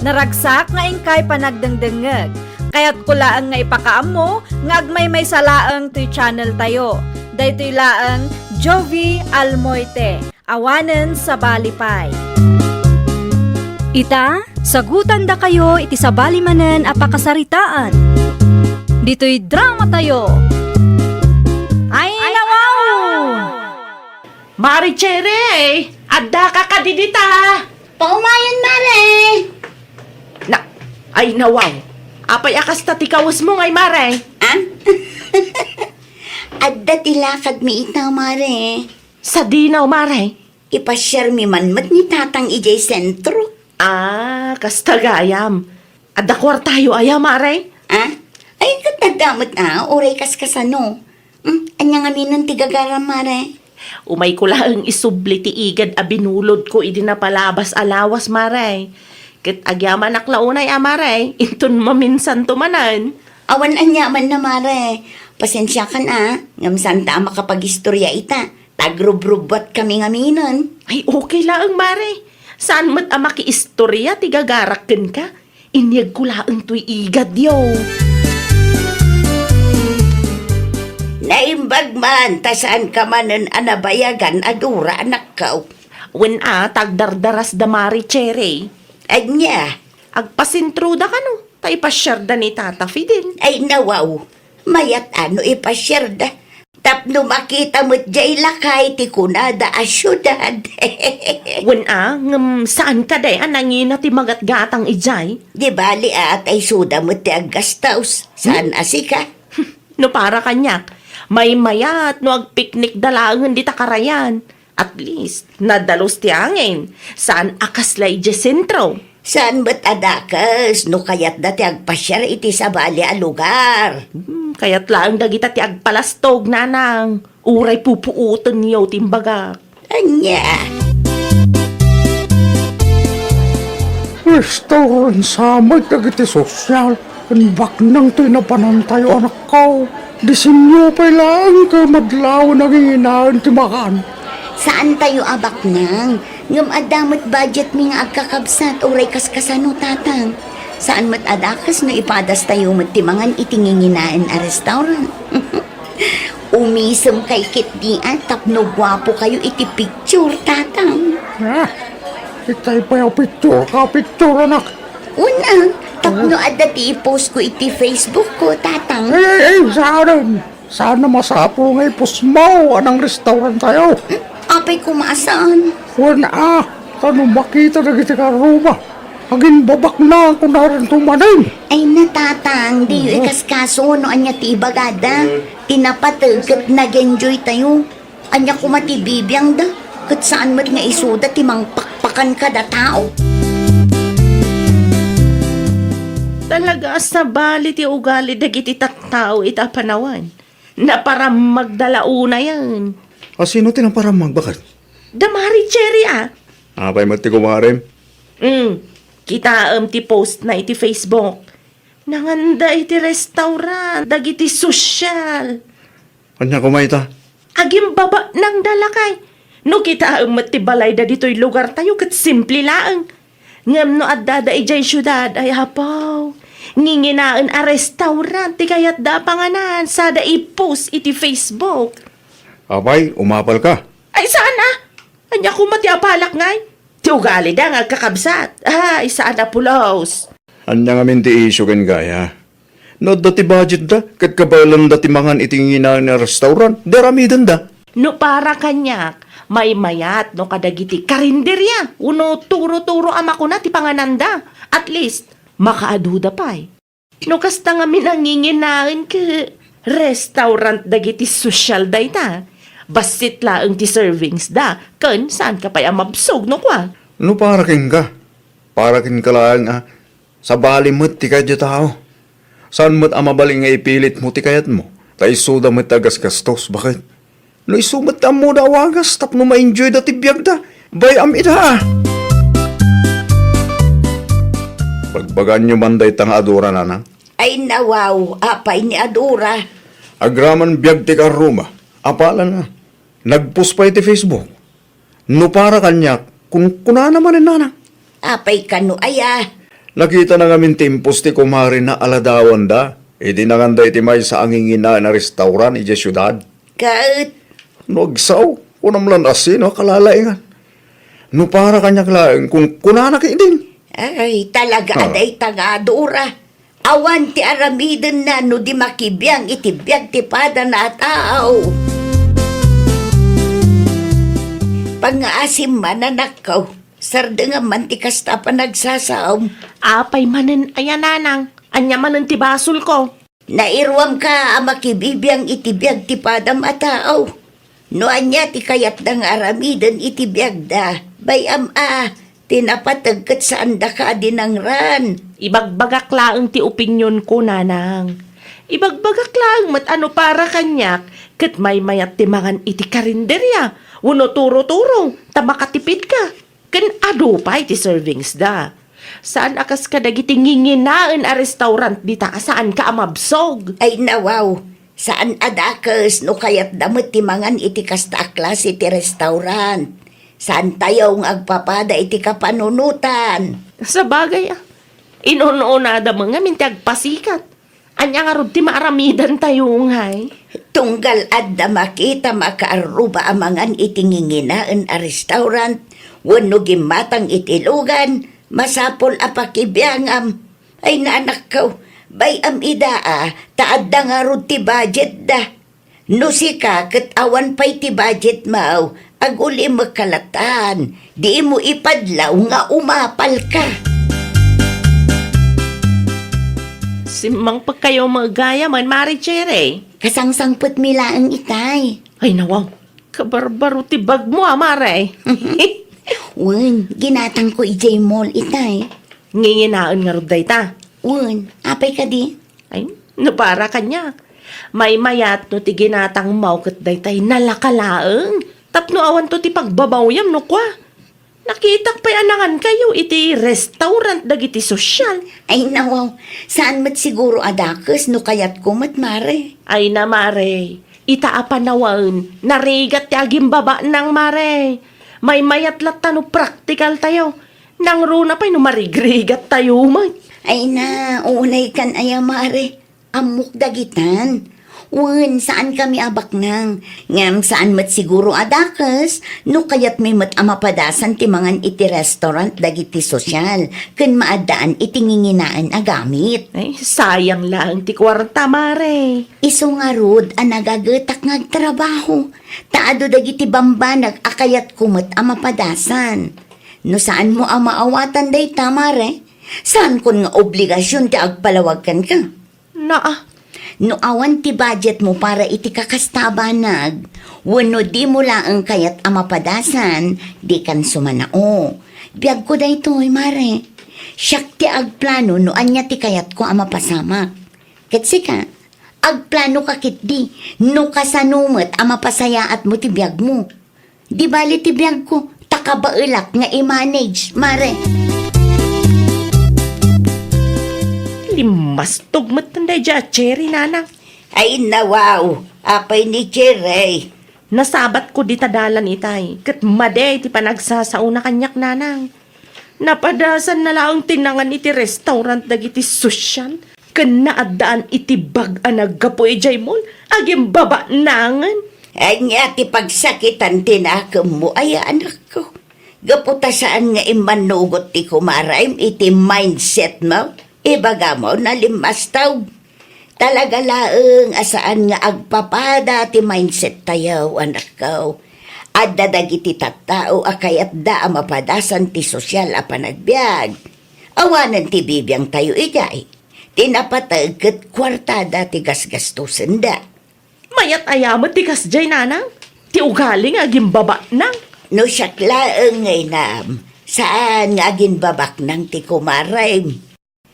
Naragsak nga ingkay panagdengdengeg. Kaya't kulaang nga ipakaam mo nga agmay may salaang to'y channel tayo. Daytoy laang Jovi Almoite. Awanen sa Balipay. Ita, sagutan da kayo iti sabali manen apakasaritaan. Dito'y drama tayo. Ay, nawaw! Mari Chere, adda ka kadidita. Paumayan, Mare! Na, ay nawaw. Apay akasta ti kawas mo ngay, Mare. Ah? Adda tilakad mi ita, Mare. Sa dinaw, Mare. Ipasyar mi manmat ni tatang ijay sentro. Ah, kastagayam. Adda kwartayo aya, Mare. Ah? Ay, katadamot na, oray kaskasano. Anya nga minan tigagaram, Mare. Umay ko lang isubli ti igad a binulod ko idi na palabas alawas, Mare. Ket agyaman aklaunay, Mare. Intun maminsan tumanan. Awan anyaman na, Mare. Pasensya ka na. Ngam santa makapag-istorya ita. Tagrub-rubat kami nga minan. Ay, okay lang, Mare. Saan mo't maki-istorya ti gagaraken ka? Inyag ko lang to'y igad yo. Naimbag man, ta saan ka manen anabayagan adura anak ko. When tagdardaras da Mari Chere. Anya, Agpasintro da ka no. Tay pasyar da ni Tata Fidel. ay nawaw. Mayat ano ipasyar da. Tapno makita mo't jay lakay ti kunada a syudad. When saan ka day nangina ti magatgatang ijay? Di bali at ay suda mo't ti aggastaus. Saan asika? No para kanyak, may mayat no agpiknik dalangan di takarayan. At least, nadalos ti angin. Saan akaslay di sentro? Saan ba't adakas? No kayat dati agpasyar iti sa bali a lugar. Kaya't lang dagita ti agpalastog, nanang. Uray pupuutan niyo timbaga. Anya. Restaurant sa magdagiti sosyal. Bak nang tinapanan tayo anak ko. Disinyo pa lang ka madlaw nanginaan ti makan. Saan tayo abak nang? Ngam adamot budget mi nga agkakabsat oray kaskasano tatang. Saan mat adakas no ipadas tayo mat timangan itinginginaan a restaurant. Umisem kay kitdian tapno gwapo kayo iti picture, tatang. Ha? Itay pa yung picture ka, picture anak. Una, tapno adda ti i-post ko iti Facebook ko, tatang. Sana masapo nga ipusmaw anang restaurant tayo. Apay kumasaan. Wala tanong makita na kita ka Roma. Agin babak na ako na rin tumanin. Ay natatang, di yung ikaskaso no anya ti ibagada. Tinapatag kat nag-enjoy tayo. Anya kumatibibiyang da. Kat saan mat nga isuda ti mang pakpakan ka da tao. Talaga sa bali ti ugali dagiti tattao ita panawan. Na para magdalauna yan. Sino tinaparamag bakit? Damari Cherry Apay mati kumarim. Kita ti post na iti Facebook. Nanganda iti restaurant, dagiti social. Anya kumaita? Agim baba ng dalakay. No kita ti balay da dito'y lugar tayo kat simple laang. Ngam no adda da ijay syudad ay hapaw. Nginginaan a restaurant ti kayat da panganan sa da i-post iti Facebook. Apay, umapal ka. Ay sana? Anya ko matiapalak ngay. Ti ugali da nga kakabsat. Ay sana pulos. Anya nga minti issue ken gaya. No dati budget da, kat kabalan dati mangan itingina na restaurant, daramidan da. No para kanyak, may mayat no kadagiti karinderya. Uno turo-turo ama ko na ti pangananda. At least, makaaduda pa'y. No kasta nga minanginginain ka restaurant dagiti social day ta. Basit laang ti servings da. Ken, saan ka pa'y amabsog no kwa? No para kin ka. Para kin ka lang sa bali mo't ti kadya tao. Saan mo't amabaling nga ipilit mo ti kayat mo? Ta isuda mo't tagas gastos. Bakit? No isumat mo da wagas tapno ma-enjoy da ti biyag da. Bayam ita. Pagbagan nyo manday tang adura na. Ay nawaw, apay ni Adora. Agraman biyag ti karuma. Apala na. Nagpost pa iti Facebook. No para kanya, kung kuna naman nana. Apay kano aya. Nakita na ngamin timpos ti kumari na aladawan da. Iti nanganda iti may sa angingina na restaurant iti syudad. Kaut. No agsaw, unam lang asin, kalalaingan. No para kanya klaing, kung kuna na kainin. Ay, talaga aday tanga Adora. Awan ti aramiden na no di makibiyang iti biyag ti pada na tao. Pangaasim man nanakaw. Sarda nga man ti kasta pa nagsasaom. Apay manen ayan nanang. Anya manen ti basol ko. Nairwam ka makibibiyang iti biyag ti padam a tao. No anya ti kayat dang aramiden iti biyag da. Bayam tinapatag kat saan da ka dinangran. Ibagbagak laang ti opinyon ko, nanang. Ibagbagak laang mat ano para kanyak, kat may mayat ti mangan iti karinderya. Uno turo-turo, tamakatipid ka. Kan ado pa iti servings da. Saan akas ka dagiti nginginaan a restaurant dita, saan ka amabsog? Ay nawaw, saan adakas no kayat damot ti mangan iti kasta a klase ti restaurant. Saan tayo ng agpapada iti kapanunutan. Sa bagay inuno-una da mga mintiag pasikat. Anya nga rod ti maaramidan tayo ngay. Tunggal adda makita makaaruba amangan iti nginginaan a restaurant. Wano gimatang iti lugan, masapol a pakibiyangam. Ay naanak ko, bayam idaa, taad da nga rod ti budget da. No sika, kat awan pa'y ti budget mau, aguli makalatan, di mo ipadlaw nga umapal ka. Simang pagkayo magaya man, Mari Chere. Kasangsangpot mila ang itay. Ay nawaw, kabarbaro ti bag mo Mare. Wen, ginatang ko ijay mall itay. Nginginaan nga rod day ta. Wen, apay ka di? Ay, napara kanya. May mayat no ti ginatang maukat day tay nalakalaang. Tapno awan to ti pagbabawyam no kwa. Nakita pa'y anangan kayo iti restaurant dagiti sosyal. Ay nawaw, saan mat siguro adakas no kayat ko mat mare? Ay na Mare, itaapanawan, narigat ti agim baba ng Mare. May mayat lata no practical tayo. Nang runa pa'y no marigrigat tayo man. Ay na, unay kan aya mare. Amok dagitan. Wen, saan kami abak nang? Ngam saan mat siguro adakas, no kayat may mat amapadasan ti mangan iti restaurant dagiti sosyal, kun maadaan iti nginginaan agamit. Ay, sayang lang ti kwarta, mare. Iso nga rod, nagagatak ngagtrabaho. Taado dagiti bambanag akayat kumat amapadasan. No saan mo amaawatan day tamare? Saan kun nga obligasyon ti agpalawagkan ka? Naa, No awan ti budget mo para iti kakastabanag, wano di mo laang kayat amapadasan, di kan sumanao. Biyag ko da ito, mare. Siyak ti agplano no anya ti kayat ko amapasamak. Ketsi ka, agplano ka kitdi, no kasanumet amapasayaat mo ti biyag mo. Di bali ti biyag ko, takabailak nga i-manage, mare. limas tugmat tanday dya, cherry, nanang. Ay nawaw, apay ni Cherry. Nasabat ko di tadalan itay. Kat maday ti panagsasauna kanyak, nanang. Napadasan na lang tinangan iti restaurant dagiti sosyal. Kan naadaan iti bag-a naggapoy jay mol. Agim baba nangan. Ay nga ti pagsakitan tinakam mo, ay anak ko. Gaputa saan nga imanugot ti kumaraim iti mindset mo. Ibaga mo na limastaw. Talaga laeng asaan nga agpapada ti mindset tayo, anak ko. At dadagiti tattao akayat da mapadasan ti sosyal a panagbiag. Awanan ti bibiyang tayo igay. Tinapatag ket kwartada ti gasgastusen da. Mayat ayamat ti kasjay, nanang. Ti ugaling agim baba nang. No siyak laeng ngay nam, saan nga ginbabak ng ti kumaraim?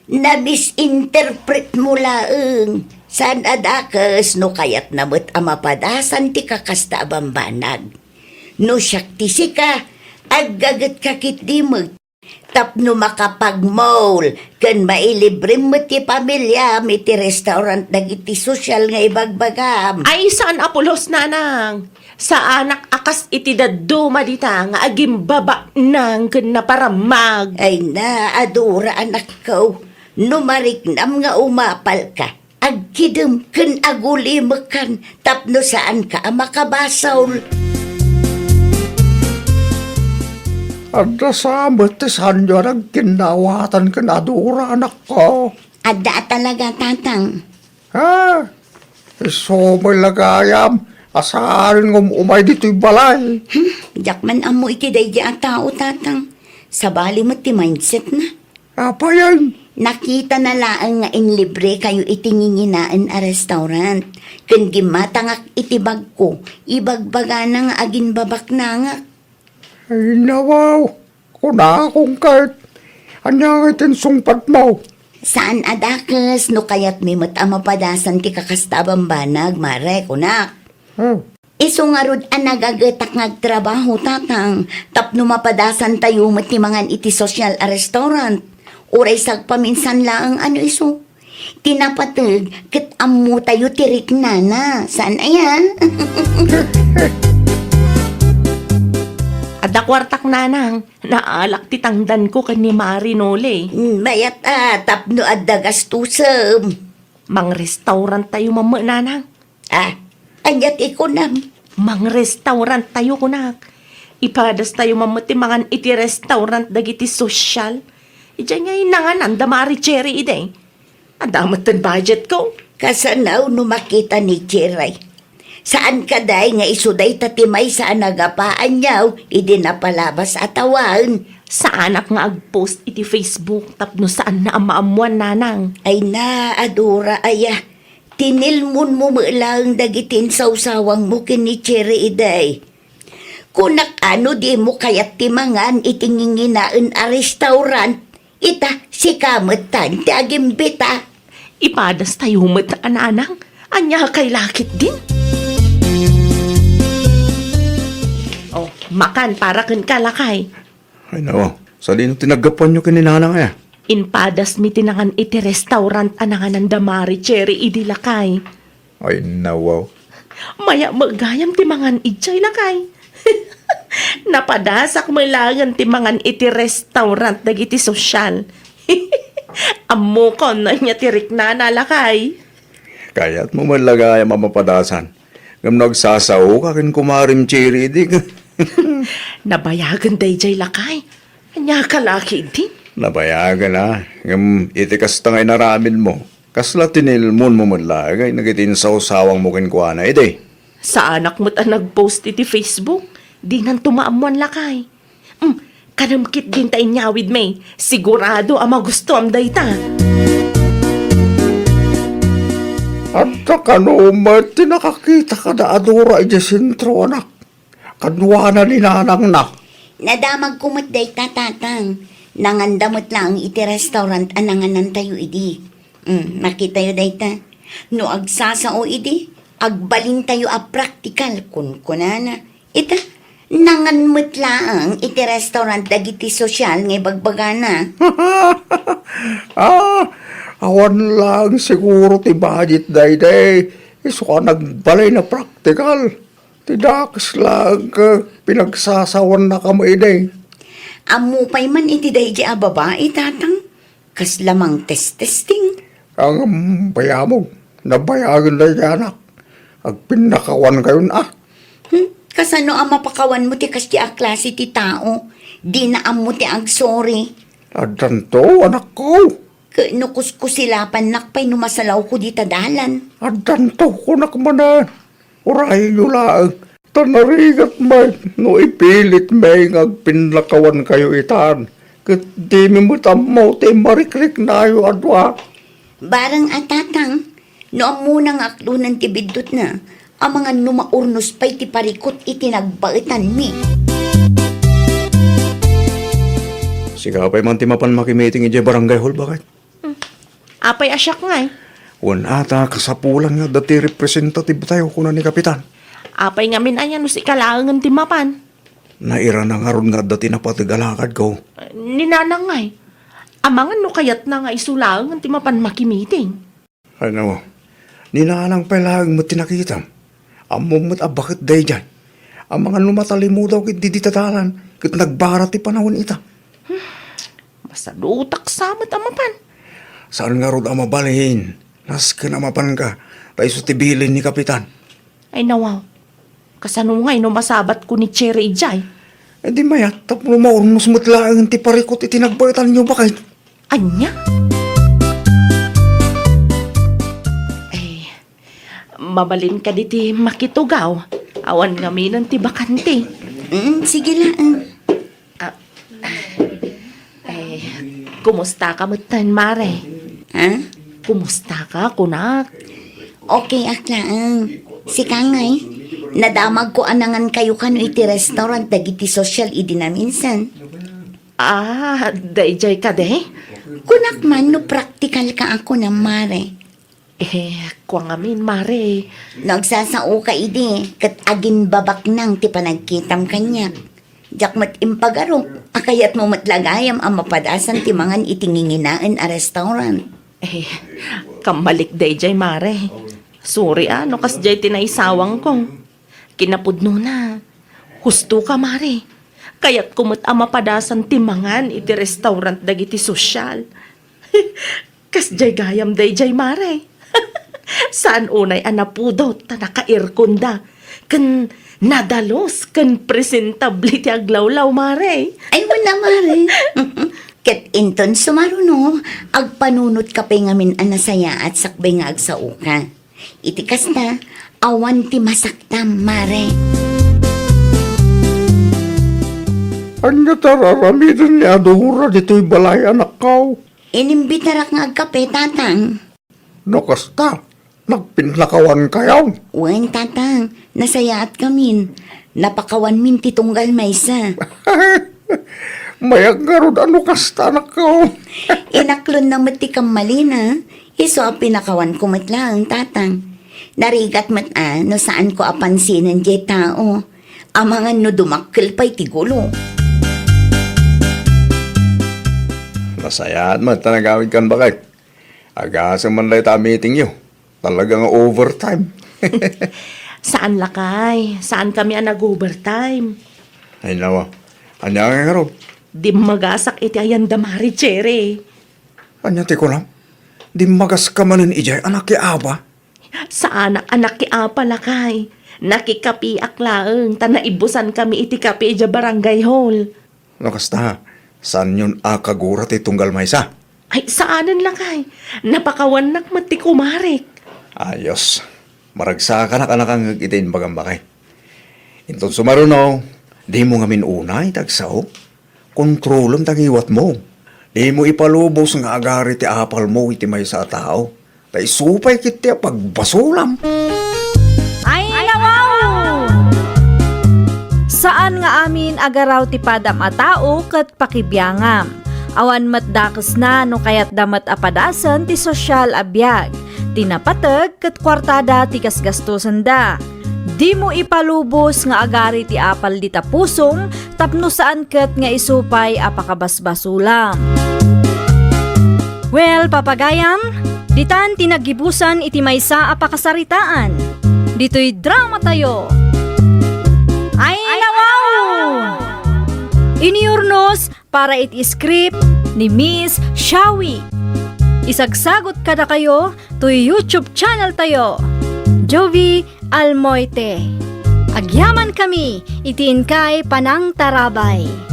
Na-misinterpret mo laeng. Saan adakas no kayat namot amapadasan ti kakasta bambanag. No siyak ti sika, aggagat kakit di mo. Tapno makapag-mall, kan mailibre mo ti pamilya, may ti restaurant dagiti sosyal nga ibagbagam. Ay, saan apulos, nanang? Sa anak akas iti daduma dita nga agim baba nang naparamag. Ay na, adura anak ko. Numariknam nga umapal ka. Agkidem ken agulimekan. Tapno saan ka makabasaw. Ada samet ti sanyo nagkinawatan ka na adura, anak ko. Ada talaga, tatang. Ha? Iso may lagayam. Asarin ng umay dito'y balay. Jakman amo iti daydi ang tao, tatang. Sabali mo ti mindset na. Apa yan? Nakita na laang nga in libre kayo itinginginaan a restaurant. Ken gimatangak iti bag ko, ibagbaga na nga agin babak na nga. Ay nawaw. Kuna akong kahit. Anya itin sungpat mo. Saan adakas no kayat may matamapadasan ti kakastabang banag, mare, kunak. Oh. Iso nga rod nagagatak ngagtrabaho, tatang. Tapno mapadasan tayo matimangan iti sosyal a restaurant. Uray paminsan lang ano iso. Tinapatag, kit amu tayo tirik na. Saan ayan? Ada kwartak, nanang. Naalak ti tangdan ko kan ni Marinole. Mayat tapno adda gastusem. Mang restaurant tayo, mama, nanang. Anyat ikunam. Mang restaurant tayo, kunak. Ipadas tayo, mama, ti mangan iti restaurant dagiti sosyal. Diyan nga inangan ang damari cherry ide. Adamat ang budget ko. Kasanaw no makita ni Cheray. Saan ka day nga isuday tatimay saan nagapaan niyaw, idi napalabas atawan. Sa anak nga agpost iti Facebook tapno saan na amaamuan, nanang. Ay na, adura aya. Tinilmon mo lang dagitin sausawang mo kini Cheray iday. Kunak ano di mo kayat timangan itinginginaan a restaurant. Ita, si kamutan, tagimbita. Ipadas tayo mata, nanang. Anya kay lakit din. Oh, makan para kan kalakay. Ay nawaw. Sa din tinagapan nyo kininanang kaya. Inpadas mi tinangan iti restaurant anangan ng damari cherry idi lakay. Ay nawaw. Maya magayam ti mangan ijay lakay. Napadasak mo langan ti mangan iti restaurant dagiti sosyal. Amo ko na niya tirik na nalakay. Kaya't mo malagay mamapadasan. Ngam nagsasaw ka kin kumarim chiri di ka. Nabayagan dayjay lakay. Anya kalaki din. Nabayagan na. Ngam itikas tangay naramin mo. Kasla tinilmon mo malagay. Nagitin sa usawang mo kinkwana. Ide. Sa anak mo't ang nag-post iti Facebook, di nang tumaamuan lakay. Kanamkit din tayo nyawid may. Sigurado ang magusto am dayta. At kanumat, tinakakita ka na adura iya sintro, anak. Kanwa na ninanang na. Nadamag kumot day tatang. Nangandamot lang iti restaurant ananganan tayo idi. Nakita yo day ta. No agsasao idi, agbalin tayo a practical kun kunana. Ita, nanganmot lang iti restaurant dagiti sosyal nga bagbagana. Awan lang siguro ti budget day. Iso ka nagbalay na practical. Tidakas lang ka, pinagsasawan na ka mo day. Amupay man iti day di a babae tatang. Kas lamang testing. Ang bayamog, nabayagan day anak. Agpinakawan kayo na. Kasano ang mapakawan mo ti kas di a klase ti tao. Di na amo ti ag sorry. Adanto, anak ko. Nukuskusilapan nakpay numasalaw ko di tadalan. Adanto ko nakmanan. Urahin nyo lang. Tanarigat may, no ipilit may agpinakawan kayo itan. Kat di mo tamaw, ti marikrik na yo adwa. Barang atatang, no ang munang aklunan ti bidot na, ang mga numaurnos pa'y ti parikot iti nagbaitan mi. Sigapay man ti mapan makimeeting iti barangay hall, bakit? Apay asyak nga eh. Wan ata, kasapulan nga dati representative tayo kuna ni Kapitan. Apay nga minayan no si kalaangan ti mapan. Naira na nga ron nga dati na patigalakad ko. Ninanang nga eh. Amangan no kayat na nga isulangan ti mapan makimiting. Ano, ninanang palang mo tinakitam. Among mo't abakit day dyan. Ang mga lumatali mo daw kit diditatalan, kit nagbara ti panahon ita. Masalutak samat ang mapan. Saan nga ron ang mabalihin? Nas ka na mapan ka, tayo sa tibilin ni Kapitan. Ay nawaw. Kasano nga no masabat ko ni Cherry Jai. Eh di mayat, tapos maurnos mo't lang ti parikot itinagbaitan nyo bakit? Anya? Ay, mabalin ka diti makitugaw. Awan nga minan ti bakante. Sige lang. Ay, kumusta ka mutan, Mare? Ha? Kumusta ka, kunak? Okay, aklaan. Si Kangay, nadamag ko anangan kayo kano iti restaurant dagiti social idi na minsan. Dayjay ka de? Kunak man no practical ka ako na mare. Kuwang amin, Mare. Nagsasao ka idi, kat agin babak nang ti panagkitam kanya. Jak mat impagaro, akayat mo matlagayam ang mapadasan ti mangan itinginginaan a restaurant. Kambalik dayjay, Mare. Sorry no kas jay tinaisawang ko. Kinapudno na. Husto ka, Mare. Kaya't kumot ang mapadasan ti mangan iti restaurant dagiti sosyal. Kas jay gayam dayjay, Mare. Saan unay anapudot ta naka-airconda. Kan nadalos, kan presentable ti aglawlaw, Mare. Ay wala mare. Ket inton sumaruno, agpanunot ka pay ngamin anasaya at sakbay nga agsao ka. Itikas na, awan ti masaktam, mare. Anya tararamidan ni Adura dito'y balay anak ko. Inimbitarak nga agkape, tatang. Nakasta, nagpinlakawan kayo. Uwang tatang, nasaya at kamin. Napakawan min titunggal maysa. Mayag nga ron ano kasta anak ko. Inaklon na mati kang malina. Iso ang pinakawan ko matlang, tatang. Narigat mat no saan ko apansinan di tao. Ang mga no dumakkel pa'y tigulo. Nasayaan man, tanagawid kan bakit? Agasa man lang ta meeting nyo. Talagang overtime. Saan lakay? Saan kami ang nag-overtime? Ay nawa, anya nga ron. Di magasak iti ayan damari, Cherry. Anya ti ko lang. Di magas ka manin ijay, anak ki Aba. Sa anak-anak ki apala kay. Nakikapiak laeng, tanaibusan kami iti kapi ja barangay hall. Nakasta, saan yun akagurat itunggal maysa? Ay, saanan lang kay. Napakawanak mati kumarik. Ayos. Maragsa ka na kanakang itin bagambakay. Inton sumaruno, di mo ngamin unay tagsaw. Kontrolom tagiwat mo. Di mo ipalubos nga agari ti apal mo iti may sa tao. Tay supay kiti pagbasulam. Ay, nawaw! Saan nga amin agaraw ti padam a tao ket pakibiyangam. Awan matdakes na no kayat damat apadasan ti sosyal abiyag. Tinapateg ket kwartada ti kasgastusan da. Di mo ipalubos nga agari ti apal di tapusong tapno saan ket nga isupay apakabasbasulam. Well, papagayam, ditan tinagibusan iti maysa apakasaritaan. Dito'y drama tayo. Ay, nawaw! Iniurnos para iti script ni Miss Shawi. Isagsagot kada kayo to YouTube channel tayo. Jovi Almoite. Agyaman kami, itiin kay Panang Tarabay.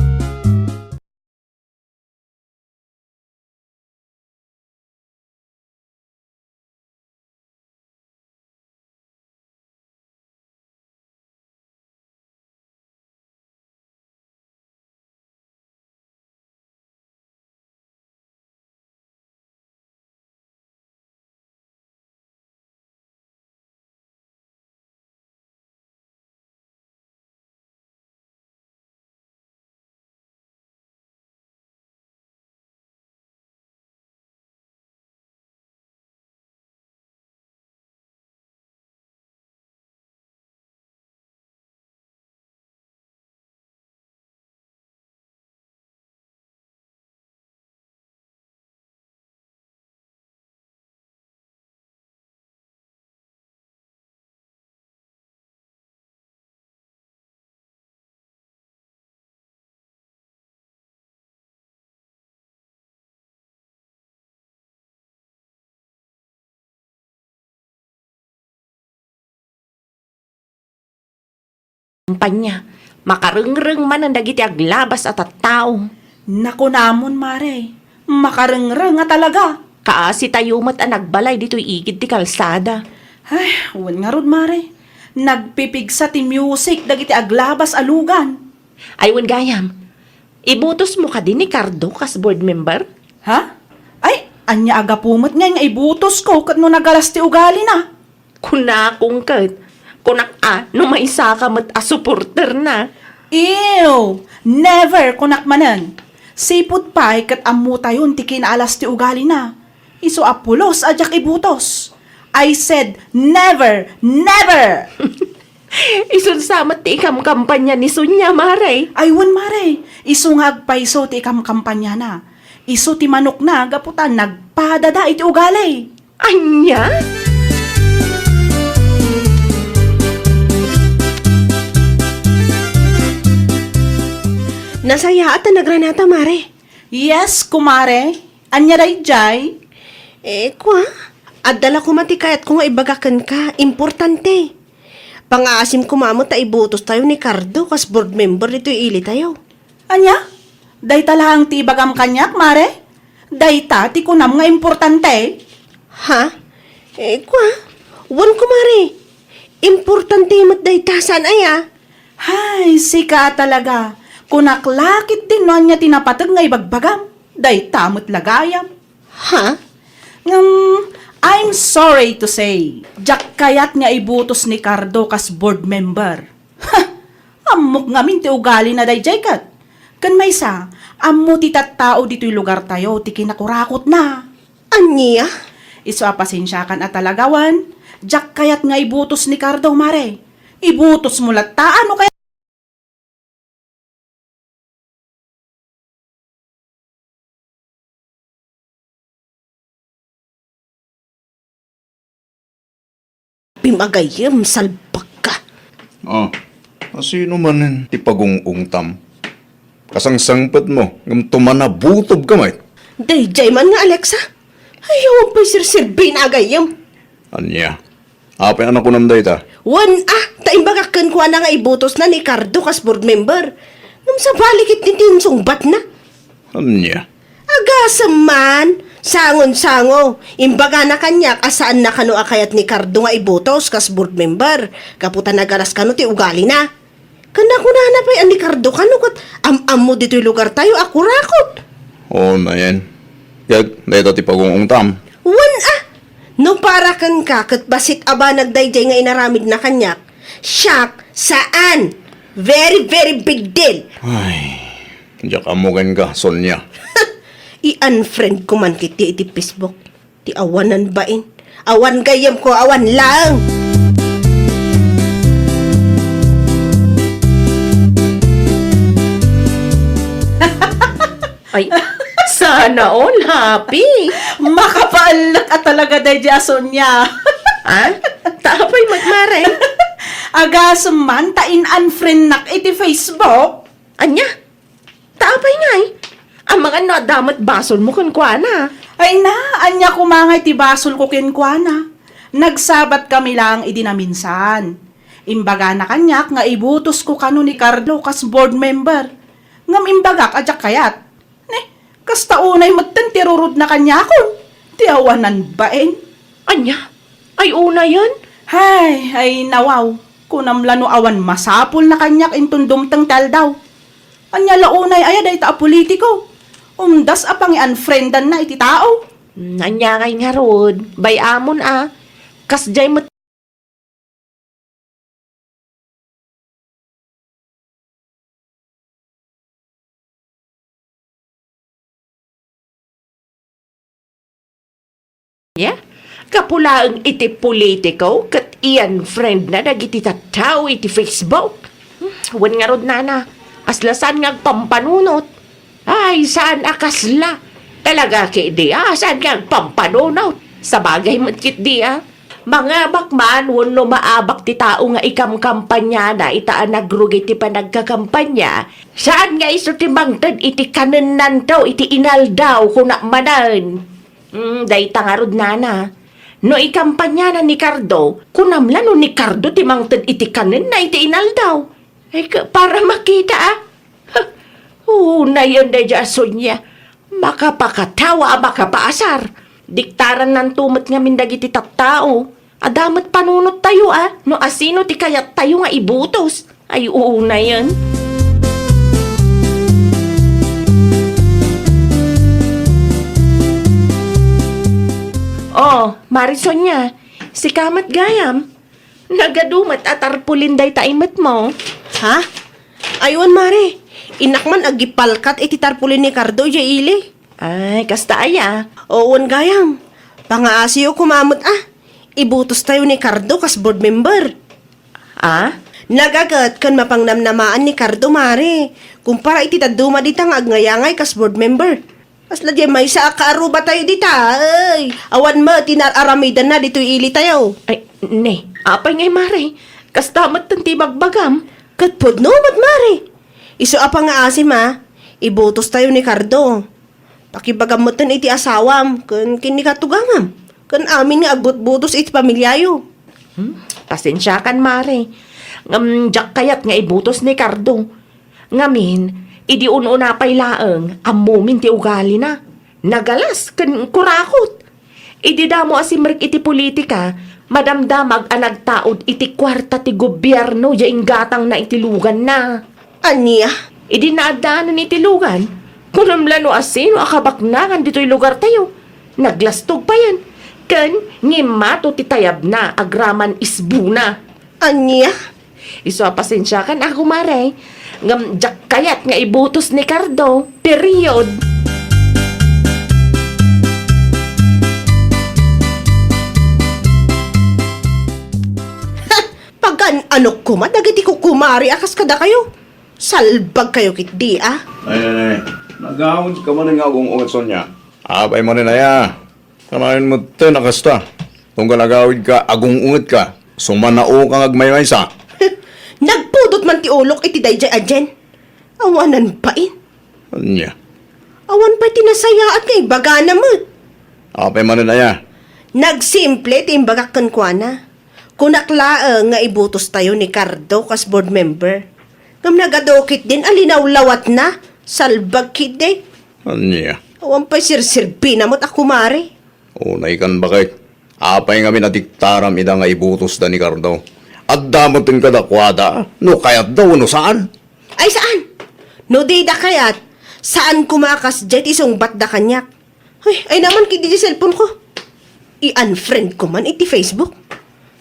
Kampanya, makarengreng man ang dagiti aglabas at tao. Naku namon, Mare. Makarengreng nga talaga. Kaasi tayo mat ang nagbalay dito'y igid ti kalsada. Ay, wan nga rod, Mare. Nagpipigsa ti music dagiti aglabas alugan. Aywan gayam, ibutos mo ka din ni Cardo kas board member? Ha? Ay, anya aga pumot nga ibutos ko kat no nagalas ti ugali na. Kunakong kat, kunak no maisa ka mat a supporter na. Ew! Never kunak manan. Sipot pa'y kat amu tayon ti kinaalas ti ugali na. Iso apulos adyak ibutos. I said never, never! Isun samat ti ikam kampanya ni Sunya, Mare. Aywan, Mare. Iso nga agpaiso ti ikam kampanya na. Iso ti manok na gaputan nagpadada iti ugali. Anya? Nasaya at nagranata, Mare. Yes, kumare. Anya day jay? Kwa, adala ko matikayat ko nga ibagakan ka. Importante. Pangaasim kumamot ta ibutos tayo ni Cardo kas board member dito ili tayo. Anya? Day talahang ti bagam kanyak, mare? Day ta ti kunam nga importante? Ha? Kwa, wan ko, Mare. Importante mat day tasan aya. Hay, sika talaga. Kunaklakit din no niya tinapatag nga ibagbagam. Day tamot lagayam. Ha? I'm sorry to say, jak kayat nga ibutos ni Cardo kas board member. Ha! Amok ngamin ti ugali na day kat. Kan may sa, ammo ti tattao dito'y lugar tayo, ti kinakurakot na. Anya? Iso apasensyakan at talagawan, jak kayat nga ibutos ni Cardo, Mare. Ibutos mo lataan o kaya Pimagayam, salbak ka. Sino man ti pagungungtam? Kasangsangpat mo, ngam tumanabutob kamay. Day jay man nga, Alexa. Ayaw pa'y sirsirbi na agayam. Anya, Apay anak ko namday ta. Taimbagakan ko na nga ibutos na ni Cardo kas board member. Nung sa balikit ni tinsungbat na. Anya? Agasam man, sangon-sango. Imbaga na kanya, asaan na kano akayat ni Cardo nga ibutos kas board member. Kaputa nagalas kano ti ugali na. Kanda ko na hanapay an ni Cardo kano kat am mo dito'y lugar tayo ako rakot. Oo na yan. Yag, dahito ti pagungong tam. No para kan ka kat basit aba nagdayjay nga inaramid na kanyak. Shock, saan? Very, very big deal. Ay, diyak amugan ka, Sonya. I-unfriend ko man kiti iti Facebook. Ti awanan bain. Awan gayam ko, awan lang. Ay, sana all happy. Makapaalak at talaga dayjay Sonya. Ha? Tapay magmare. Agasam man, tain-unfriend nak iti Facebook. Anya? Tapay nga eh. Ang mga nadamat basol mo kun kwa na. Ay na, anya kumangay ti basol ko kinkwana. Nagsabat kami lang idinaminsan. Imbaga na kanyak nga ibutos ko kano ni Carlo kas board member. Ngam imbagak adyak kayat. Kasta unay magtantirurod na kanya kon. Tiawanan baen. Anya? Ay una yan? Ay nawaw. Kunamlano awan masapul na kanyak intundum tang tal daw. Anya launay ayaday ta politiko. Das apang i-unfriendan na iti tao. Anya kay nga rod. Bayamon Kasjay mo Yeah? Kapulaang iti politiko, kat iyan friend na nagiti tattao iti Facebook. Wan nga rod nana, aslasan nga pampanunot. Ay, saan akasla? Talaga ki di saan nga pampanunot? Sa bagay matkit di Mga bakman, wano maabak ti tao nga ikam-kampanya na itaan nagrugi ti panagkakampanya. Saan nga iso ti mangtad iti kananan daw, iti inal daw, kuna manan. Day tangarod nana. No ikampanya na ni Cardo, kunamla no ni Cardo ti mangtad iti kanin na iti inal daw. Ay, para makita na yan na dya Sonya. Makapakatawa, makapaasar. Diktaran ng tumat nga mindag iti tattao. Adamat panunot tayo no asino ti kayat tayo nga ibutos. Ay, na yan. Oh, Marisonya, si Kamat Gayam, nagadumat at arpulinday taimat mo. Ha? Aywan mare. Inakman agipalkat iti tarpulin ni Cardo ili. Ay, kasta aya. Owan gayam. Pangaasiyo kumamot Ibutos tayo ni Cardo kas board member. Nagagat kan mapangnamnamaan ni Cardo mare. Kumpara iti taduma dita nga agnayangay kas board member. Asla di may sa akaaruba tayo dita. Ay, awan mo, tinararamidan na dito ili tayo. Ay, ne, apay ngay mare. Kastamat tanti bagbagam. Katpod no, mare. Iso apa nga asim ibutos tayo ni Cardo. Pakibagamutan iti asawam, kan kinikatugangam. Kan amin nga agbut-butos iti pamilyayo. Pasensya kan mare. Jak kayat nga ibutos ni Cardo. Ngamin, idi una pay laeng, amumin ti ugali na. Nagalas, kan kurakot. Idi damo asimrik iti politika, madamdamag anagtaod iti kwarta ti gobyerno ya inggatang na itilugan na. Aniya? Idi naadaanan itilugan, kunamlano asino akabaknangan dito'y lugar tayo. Naglastog pa yan. Kan, ngimato ti tayab na, agraman isbuna. Aniya? Iso pasensya kan ako mare. Ngam jak kayat nga ibutos ni Cardo. Period. Pagan ano kuma, dagiti ko kumari akas kada kayo. Salbag kayo kitdi Ay. Nagawad ka man nga agong ungat, Sonya. Apay mo rin aya. Kanayin mo ito nakasta. Kung ka nagawid ka, agong ungat ka. Sumanao kang agmaymaysa. Nagpudot man ti ulok iti dayjay adjen. Awanan pain. Anya? Awan pa tinasaya at kay bagana mo. Apay mo rin aya. Nagsimple ti imbagak kan kwa na. Kunaklaan nga ibutos tayo ni Cardo kas board member. Ngam nagadokit din alinawlawat na. Salbag kid eh. Anya? Awan pa sir-sirbi na mo't ako mare. Unay kan bakit? Apay nga minadiktaram ida nga ibutos da ni Cardo. At damotin kadakwada, no kayat daw no saan? Ay saan? No day da kayat. Saan kumakas jet isong bat da kanyak? Ay naman kidi di cellphone ko. I-unfriend ko man iti Facebook.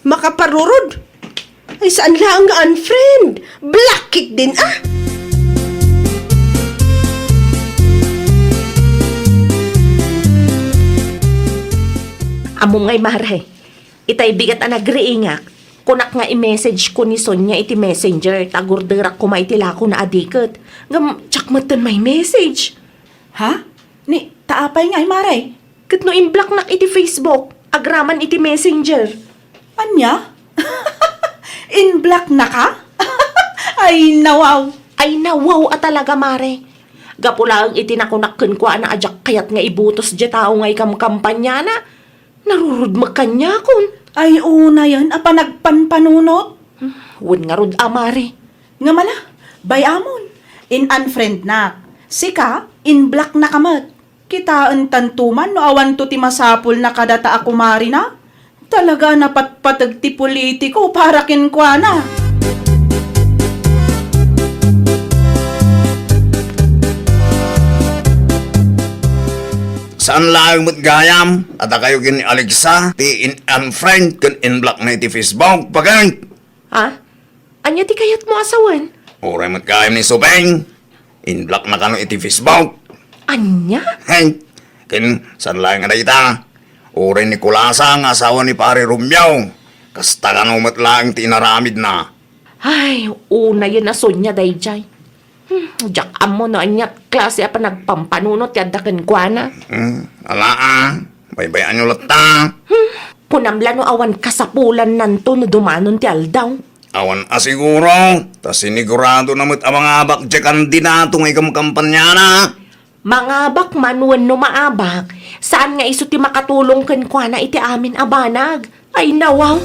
Makaparurod. Ay saan lang nga unfriend? Black kick din ah. Amo ngay mare, itay bigat ang nagriingak. Kunak nga i-message ko ni Sonia iti messenger, tagurderak ko maitila ko na adikat. Ngam, tsak matan may message. Ha? Ni, taapay nga, maray. Kat no in-block nak iti Facebook, agraman iti messenger. Anya? In black na ka? Ay, nawaw. Ay nawaw at talaga mare. Gapulang iti nakunakken ko na ajak kayat nga ibutos di tao nga ikam kampanya na. Narurud magkanya kon. Ay, una yan, apa nagpanpanunot? Wen nga rud amare. Nga mala, bayamon. In unfriend na. Sika, in black na kamat. Kitaan tantuman no awan to ti masapul na kadata ako mari na. Talaga napatpatag ti politiko para kinkwa na. Saan lang mo't gayam? At kayo kin Alexa, ti in-unfriend kin in-block na iti Facebook, pagay. Ha? Anya ti kayat mo asawan? Oray mo't gayam ni Subeng, in-block na kano iti Facebook. Anya? Hey, kin saan lang nga ita? Oray ni Kulasa ang asawa ni pare Romeo. Kasta ka mo't lang tinaramid na. Ay, una yan na Sonya dayjay. Diyak amo no anyat klase apa nagpampanunot yadakan kwa na. Ala baybayan nyo lata. Kunamla no awan kasapulan nanto no dumanon ti aldaw. Awan asiguro, tas sinigurado na mo't ang mga bakje kandidato ng ikam kampanya na. Mga bak manuan no maabak, saan nga iso ti makatulong ken kwa na iti amin abanag? Ay nawaw.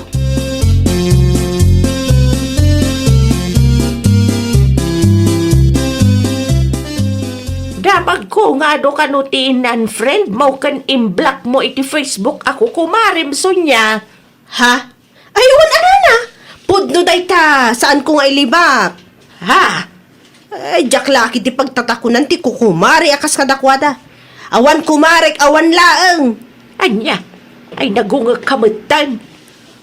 Dabag ko nga do kanutiin unfriend mo kan in-block mo iti Facebook ako kumarim Sonya. Ha? Ayun, ano na? Pudno day ta. Saan ko nga ilibak? Ha? Ay, jak laki ti pagtatakunan ti kukumari akas kadakwada. Awan kumarek, awan laeng. Anya? Ay nagungag kamutan.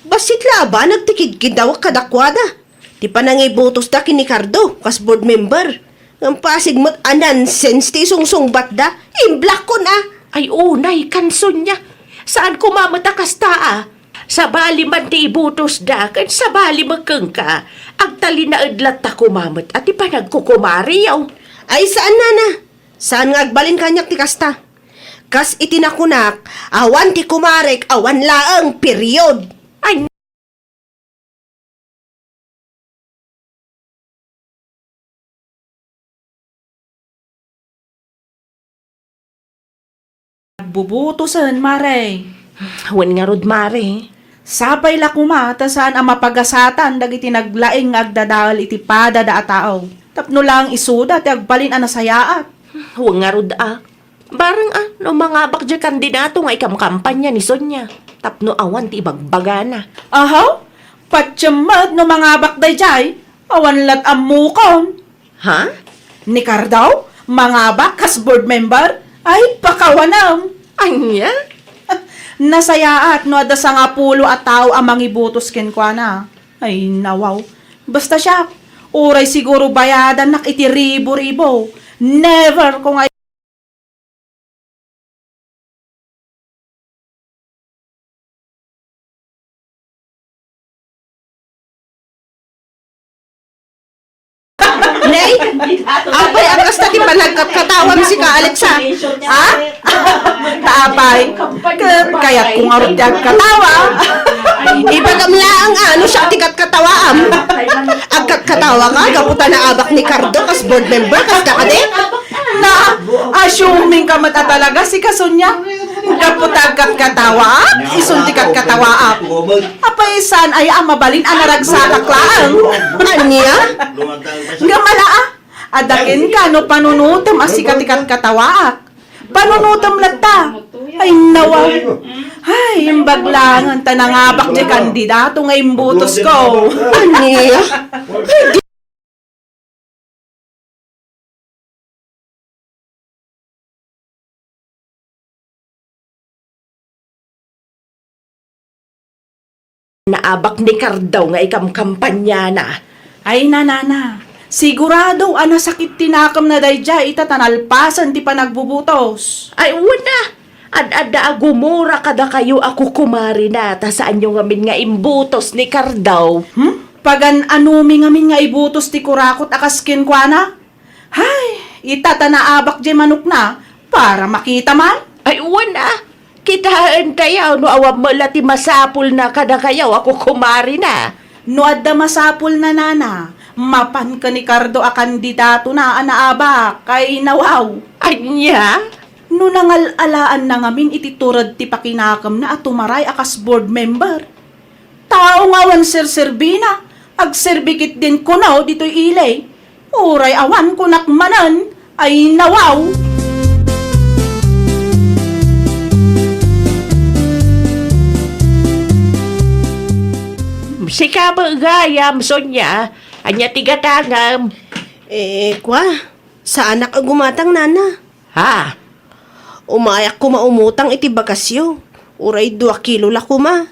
Basit laba, nagtikid-kid daw kadakwada. Ti panangibutos da kini Cardo, kas board member. Ang pasig mo't nonsense ti sungsung batda, imblock ko na. Ay unay kan Sonya. Saan kumamata kasta Sa bali man ti ibutos da, kan sa bali magkangka. Agtali na adlat ta kumamat at ipanagkukumari yaw. Ay, saan na? Saan nga agbalin kanyak ti kasta? Kas itinakunak, awan ti kumarek, awan laeng, period. Ay Bubutusan, maray. wen nga rod mare. Sapay la kumata saan ang mapagasatan dagiti naglaing nga agdadal iti pada da atao. Tapno lang isuda ti agbalin ang nasayaat. Huwag nga rod Barang no mga bakja kandidato nga ikam kampanya ni Sonya. Tapno awan ti ibagbagana. Ahaw? Patsyamad no mga bakday jay, awan lat amukon. Ha? Ni Cardaw, mga bakas board member, ay pakawanam. Anya? Nasayaat no ada sa nga pulo at tao ang mangibutos kenkwana. Ay nawaw. Basta siya, uray siguro bayadan nak iti ribo-ribo. Never kung ay Nay, apay ang kasta ti panagkatawan si ka Alexa. Ha? taapay. Kaya't kung arot yung katawa. Ibagamla ang ano siya tikat katawaam. Agkat katawa ka, kaputa na abak ni Cardo kas board member, kas kakade. Na, assuming ka mata talaga si Kasunya. Kaputag kat katawa, isulti kat katawa. Apay san ay mabalin ang naragsalak laang. Anya? Gamala adakin ka no panunutom asikatikat katawaak. Panunutom lata. Ay nawa. Ay, imbaglangan tanangabak di kandidato nga imbutos ko. Anya? Naabak ni Cardo nga ikam kampanya na. Ay nanana, sigurado ana sakit tinakam na dayja itatanalpasan ti panagbubutos. Ay, una! Ad-ada agumura kada kayo ako kumari na ta saan yung ngamin nga imbutos ni Cardo. Pagan anumi ngamin nga ibutos ti kurakot akaskin kwa na? Hay, itatanaabak di manok na para makita man. Ay, una! Kitaan tayo no awam mo ti masapul na kada kayo ako kumari na. No adda masapul na nana, mapan ka ni Cardo a kandidato na anaabak kay nawaw. Anya? No nangalalaan na ngamin iti turad ti pakinakam na at tumaray akas board member. Tao nga wan sir-serbina, agserbikit din ko na dito'y ilay. Uray awan ko nakmanan, ay nawaw. Si kabagayam, Sonya. Anya tigatangam. Kwa, sa anak ang gumatang nana. Ha? Umayak ko maumutang iti bakasyo. Uray 2 kilo la kuma.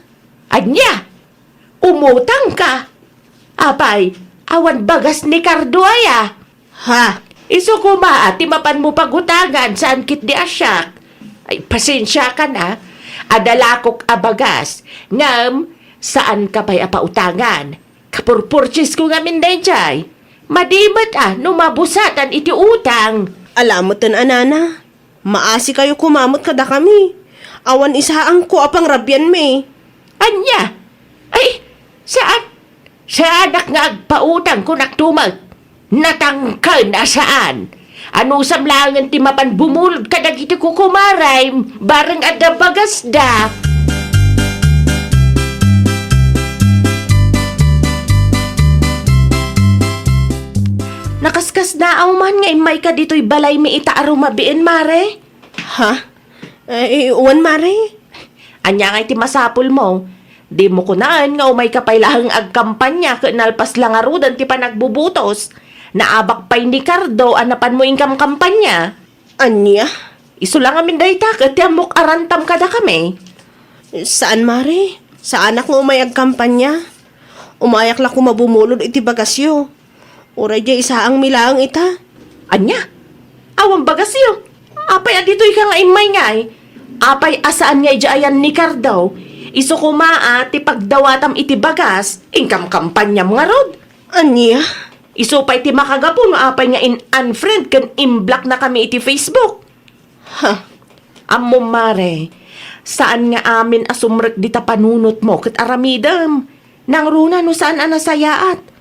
Anya? Umutang ka? Apay, awan bagas ni Cardo aya. Ha? Iso kuma at timapan mo pagutangan saan kit di asyak. Ay, pasensya ka na. Adalakok abagas. Ngam, saan ka pa'y apautangan? Kapurpurchis ko nga mindayjay. Madimat numabusatan iti utang. Alamot tan anana. Maasi kayo kumamot kada kami. Awan isaang ko apang rabyan me. Anya? Ay, saan? Sa anak nga agpautang ko naktumag. Natangkal na saan? Ano samlangan ti mapan bumulod kadag iti kukumaray, bareng adda bagas da. Nakaskas na man nga imay ka dito'y balay mi itaaro mabiin, mare. Ha? Uwan mare? Anya nga iti masapul mo. Di mo kunaan nga umay kapay lahang agkampanya kanalpas lang arudan ti panagbubutos. Naabak pa'y ni Cardo anapan mo ingkam kampanya. Anya? Iso lang amin dayta kat amok arantam kada kami. Saan mare? Sa anak mo umayag kampanya? Umayak la kumabumulod iti bagasyo. Uray di isa ang milaang ita. Anya? Awang bagasyo. Apay adito'y ka nga imay nga eh. Apay asaan nga ayan ni Cardo. Iso kumaa ti pagdawatam iti bagas, ingkam kampanya mga rod. Anya? Iso pa iti makagapo no apay nga in-unfriend kan in-block na kami iti Facebook. Ha? Ammo mare, saan nga amin asumrek di ta panunot mo kat aramidam. Nang runa no saan anasayaat.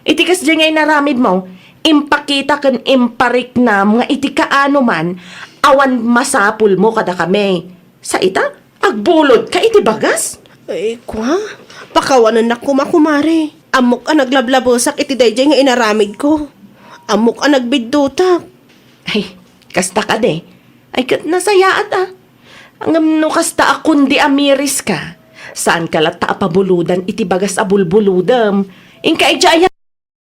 Iti kas di ngay naramid mo, impakita kan impariknam nga iti kaano man, awan masapul mo kada kami. Sa ita, agbulod ka iti bagas? Kwa? Pakawanan na kumakumare. Amok ang naglablabosak iti dayjay nga inaramid ko. Amok ang nagbiddutak. Ay, kasta ka de. Ay, kat nasayaat Ang no kasta akon di amiris ka. Saan ka lata apabuludan iti bagas abulbuludam? Ingka ijaya